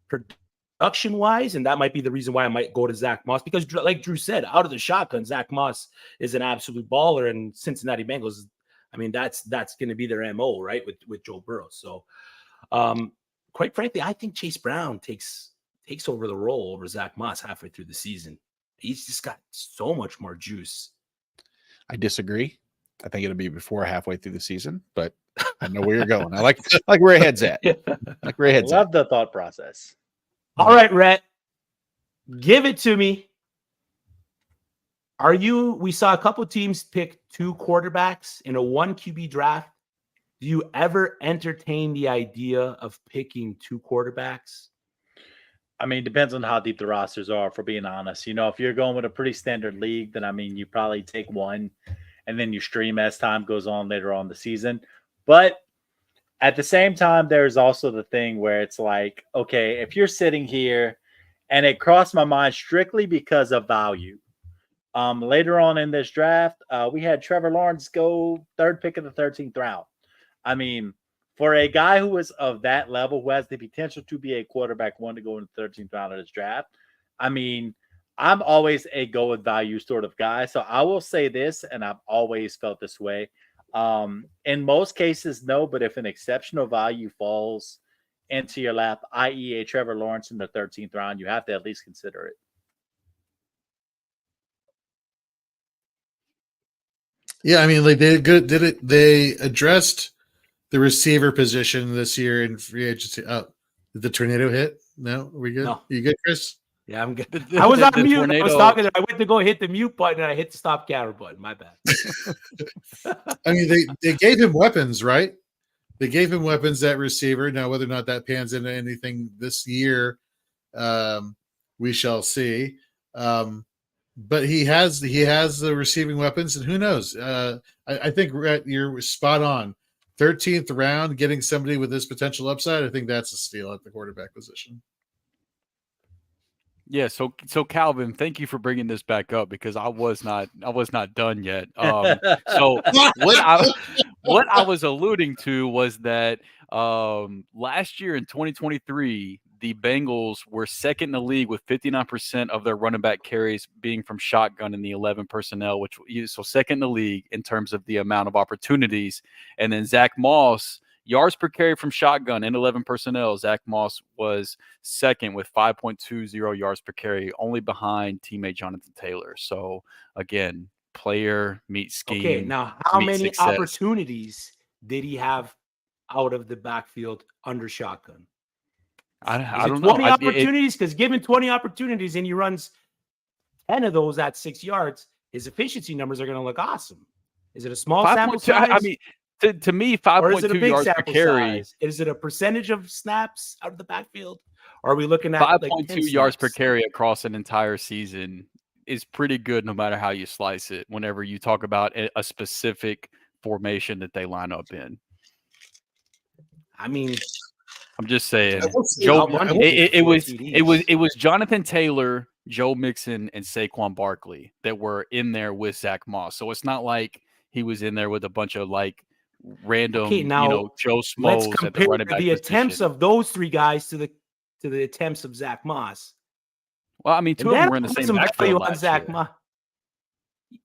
production wise. And that might be the reason why I might go to Zach Moss, because like Drew said, out of the shotgun, Zach Moss is an absolute baller, and Cincinnati Bengals, I mean, that's going to be their MO, right? With Joe Burrow. So quite frankly, I think Chase Brown takes over the role over Zach Moss halfway through the season. He's just got so much more juice. I disagree. I think it'll be before halfway through the season, but I know where you're going. I like where your head's at. Like where your head's Love at. the thought process. All right, Rhett, give it to me. We saw a couple teams pick 2 quarterbacks in a 1 QB draft. Do you ever entertain the idea of picking 2 quarterbacks? I mean, depends on how deep the rosters are, for being honest. You know, if you're going with a pretty standard league, then I mean, you probably take one and then you stream as time goes on later on the season. But at the same time, there's also the thing where it's like, okay, if you're sitting here, and it crossed my mind strictly because of value. Later on in this draft, we had Trevor Lawrence go 3rd pick of the 13th round. I mean, for a guy who is of that level, who has the potential to be a quarterback 1 to go in the 13th round of this draft, I mean, I'm always a go with value sort of guy. So I will say this, and I've always felt this way. In most cases, no, but if an exceptional value falls into your lap, i.e. a Trevor Lawrence in the 13th round, you have to at least consider it. Yeah, I mean, like they addressed the receiver position this year in free agency. Did the tornado hit? No, are we good? No. You good, Chris? Yeah, I'm good. I was on mute. I was talking. I went to go hit the mute button and I hit the stop camera button. My bad. I mean, they gave him weapons, right? They gave him weapons at receiver. Now, whether or not that pans into anything this year, we shall see. But he has the receiving weapons, and who knows? I think you're spot on. 13th round, getting somebody with this potential upside, I think that's a steal at the quarterback position. Yeah, so Calvin, thank you for bringing this back up, because I was not done yet. So what I was alluding to was that last year in 2023, the Bengals were second in the league with 59% of their running back carries being from shotgun in the 11 personnel, so second in the league in terms of the amount of opportunities. And then Zach Moss, yards per carry from shotgun in 11 personnel, Zach Moss was second with 5.20 yards per carry, only behind teammate Jonathan Taylor. So again, player meets scheme. Okay, now how many success. opportunities did he have out of the backfield under shotgun? I don't know. 20 opportunities, because given 20 opportunities and he runs 10 of those at 6 yards, his efficiency numbers are going to look awesome. Is it a small sample size? I mean, to me, 5.2 yards per carry. Size? Is it a percentage of snaps out of the backfield? Or are we looking at 5.2 yards per carry across an entire season is pretty good no matter how you slice it. Whenever you talk about a specific formation that they line up in, I mean, I'm just saying. Joe, It was Jonathan Taylor, Joe Mixon, and Saquon Barkley that were in there with Zach Moss. So it's not like he was in there with a bunch of like random, Joe Schmoes. Let's at the compare running back the attempts position. of those three guys to the attempts of Zach Moss. Well, I mean, two of them were in the same backfield last year.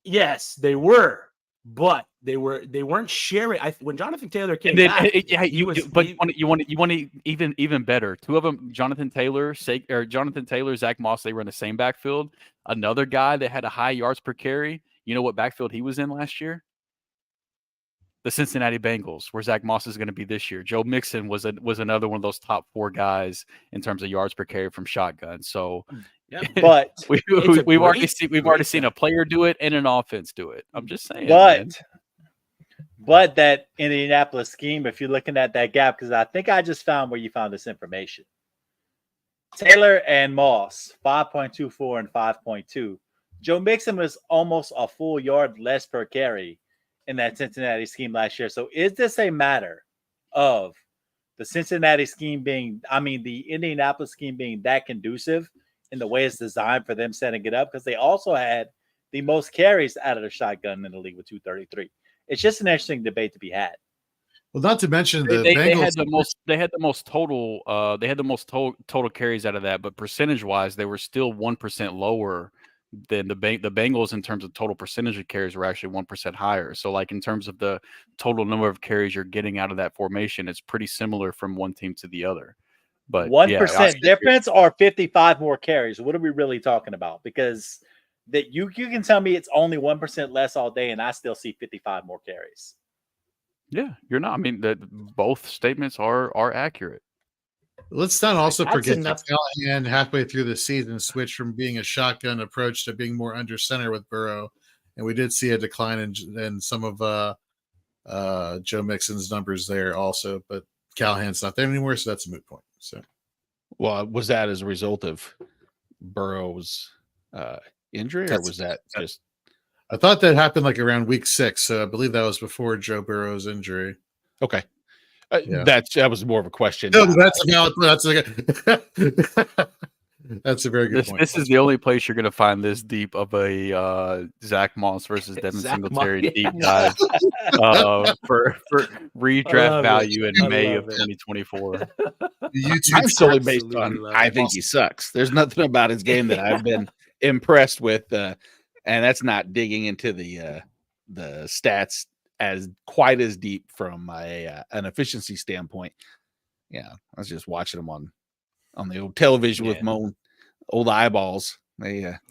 Yes, they were, but they weren't sharing. When Jonathan Taylor came back, you want to even better. Two of them, Jonathan Taylor, Zach Moss. They were in the same backfield. Another guy that had a high yards per carry. You know what backfield he was in last year? The Cincinnati Bengals, where Zach Moss is going to be this year. Joe Mixon was another one of those top 4 guys in terms of yards per carry from shotgun. So, but we've already seen a player do it and an offense do it. I'm just saying. But that Indianapolis scheme, if you're looking at that gap, because I think I just found where you found this information. Taylor and Moss, 5.24 and 5.2. Joe Mixon was almost a full yard less per carry in that Cincinnati scheme last year. So is this a matter of the Cincinnati scheme the Indianapolis scheme being that conducive in the way it's designed for them setting it up? Because they also had the most carries out of the shotgun in the league with 233. It's just an interesting debate to be had. Well, not to mention they had the most total carries out of that, but percentage wise, they were still 1% lower than the Bengals in terms of total percentage of carries were actually 1% higher. So like in terms of the total number of carries you're getting out of that formation, it's pretty similar from one team to the other. But 1% difference or 55 more carries. What are we really talking about? Because that you can tell me it's only 1% less all day, and I still see 55 more carries. Yeah, you're not. I mean, both statements are accurate. Let's not also forget that Callahan halfway through the season switched from being a shotgun approach to being more under center with Burrow, and we did see a decline in some of Joe Mixon's numbers there also. But Callahan's not there anymore, so that's a moot point. So, well, was that as a result of Burrow's injury, or was that just? I thought that happened like around week 6, so I believe that was before Joe Burrow's injury. Okay. That was more of a question. No, that's a very good point. This is the only place you're going to find this deep of a Zach Moss versus Devin Singletary deep dive for redraft value in May of 2024. I'm solely based on I think he sucks. There's nothing about his game that I've been impressed with, and that's not digging into the stats as quite as deep from an efficiency standpoint. Yeah, I was just watching him on the old television with my old eyeballs.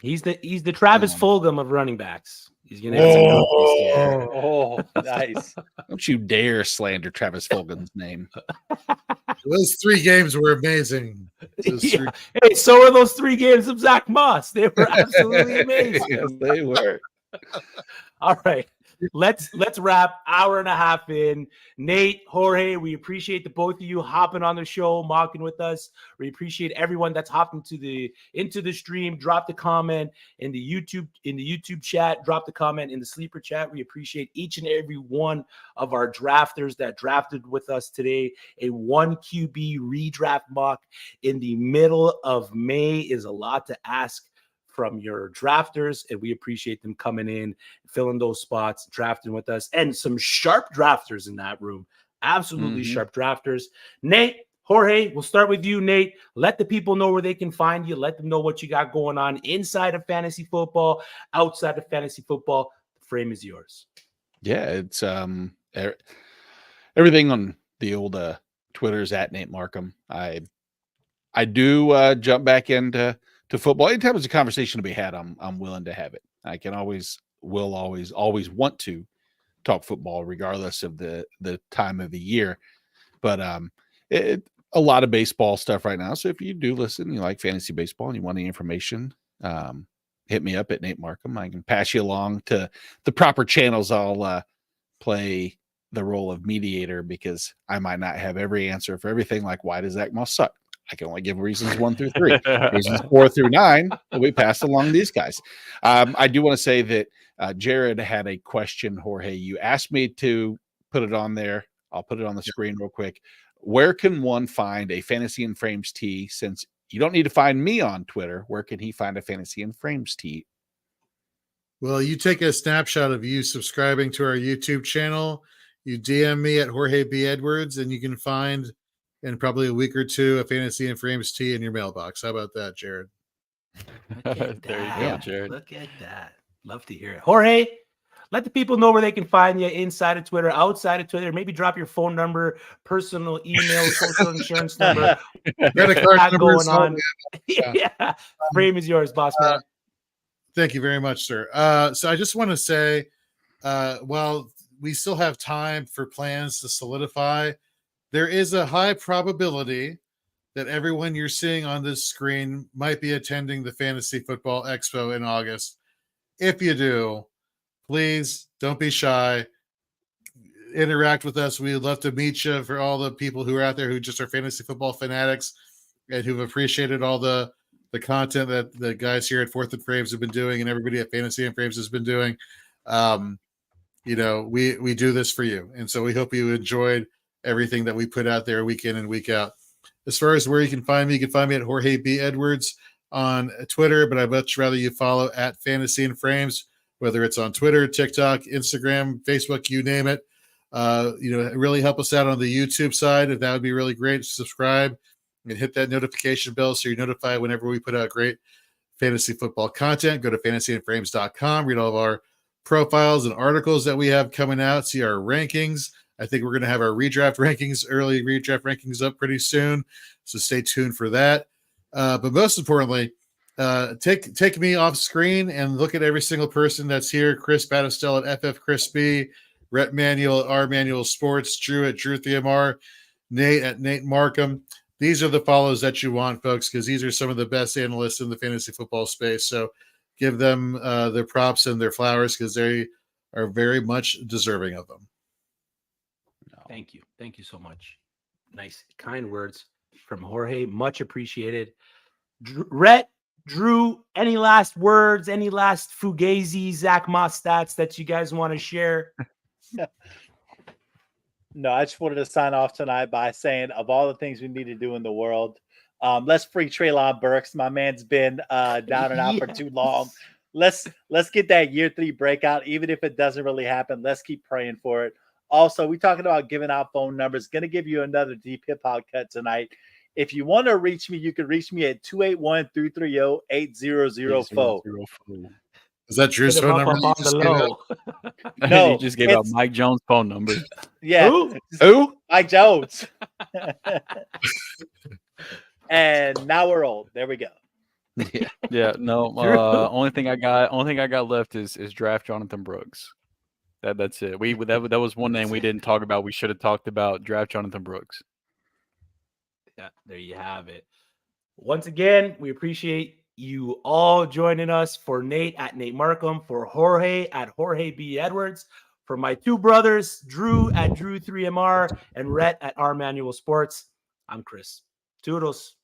He's the Travis Fulgham of running backs. He's gonna nice. Don't you dare slander Travis Fulgham's name. Those 3 games were amazing. Hey, so are those 3 games of Zach Moss. They were absolutely amazing. Yes, they were. All right. Let's wrap hour and a half in. Nate, Jorge, we appreciate the both of you hopping on the show, mocking with us. We appreciate everyone that's hopped into the stream. Drop the comment in the YouTube chat. Drop the comment in the sleeper chat. We appreciate each and every one of our drafters that drafted with us today. A 1QB redraft mock in the middle of May is a lot to ask from your drafters, and we appreciate them coming in, filling those spots, drafting with us, and some sharp drafters in that room. Absolutely sharp drafters. Nate, Jorge, we'll start with you, Nate. Let the people know where they can find you. Let them know what you got going on inside of fantasy football, outside of fantasy football. The frame is yours. Yeah, it's everything on the old Twitter's at Nate Markham. I do jump back into football. Anytime there's a conversation to be had, I'm willing to have it. I can always want to talk football regardless of the time of the year. But a lot of baseball stuff right now. So if you do listen, you like fantasy baseball and you want any information, hit me up at Nate Markham. I can pass you along to the proper channels. I'll play the role of mediator because I might not have every answer for everything, like why does Zach Moss suck? I can only give reasons 1 through 3. Reasons 4 through 9 will be passed along to these guys. I do want to say that Jared had a question, Jorge. You asked me to put it on there. I'll put it on the screen real quick. Where can one find a Fantasy and Frames tee? Since you don't need to find me on Twitter, where can he find a Fantasy and Frames tee? Well, you take a snapshot of you subscribing to our YouTube channel. You DM me at Jorge B. Edwards, and you can find in probably a week or two a Fantasy and Frames tee in your mailbox. How about that, Jared? Look at There you that. go, Jared. Look at that. Love to hear it. Jorge, let the people know where they can find you inside of Twitter, outside of Twitter. Maybe drop your phone number, personal email, social insurance number. Credit card Got number, going on. yeah. Yeah. Frame is yours, boss man. Thank you very much, sir. So I just want to say, while we still have time for plans to solidify, there is a high probability that everyone you're seeing on this screen might be attending the Fantasy Football Expo in August. If you do, please don't be shy. Interact with us. We'd love to meet you. For all the people who are out there who just are fantasy football fanatics and who've appreciated all the content that the guys here at Fourth and Frames have been doing and everybody at Fantasy and Frames has been doing. We do this for you. And so we hope you enjoyed everything that we put out there week in and week out. As far as where you can find me at Jorge B. Edwards on Twitter, but I'd much rather you follow at Fantasy and Frames, whether it's on Twitter, TikTok, Instagram, Facebook, you name it. Really help us out on the YouTube side. If that would be really great, subscribe and hit that notification bell so you're notified whenever we put out great fantasy football content. Go to fantasyinframes.com, read all of our profiles and articles that we have coming out, see our rankings. I think we're going to have our early redraft rankings up pretty soon. So stay tuned for that. But most importantly, take me off screen and look at every single person that's here. Chris Battistel at ffchrisb, Rhett Manuel at rmanuelsports, Drew at Drew3MR, Nate at Nate Markham. These are the follows that you want, folks, because these are some of the best analysts in the fantasy football space. So give them their props and their flowers because they are very much deserving of them. Thank you. Thank you so much. Nice, kind words from Jorge. Much appreciated. Rhett, Drew, any last words, any last Fugazi, Zach Moss stats that you guys want to share? No, I just wanted to sign off tonight by saying, of all the things we need to do in the world, let's free Treylon Burks. My man's been down and out for too long. Let's get that year 3 breakout. Even if it doesn't really happen, let's keep praying for it. Also, we're talking about giving out phone numbers. Going to give you another deep hip hop cut tonight. If you want to reach me, you can reach me at 281-330-8004. Is that Drew's phone number? No, he just gave out Mike Jones' phone number. Yeah. Who? Mike Jones. And now we're old. There we go. Yeah. No. Only thing I got left is draft Jonathan Brooks. That's it. That was one name we didn't talk about. We should have talked about draft Jonathan Brooks. Yeah, there you have it. Once again, we appreciate you all joining us. For Nate at Nate Markham, for Jorge at Jorge B. Edwards, for my two brothers, Drew at Drew3MR and Rhett at rmanuelsports. I'm Chris. Toodles.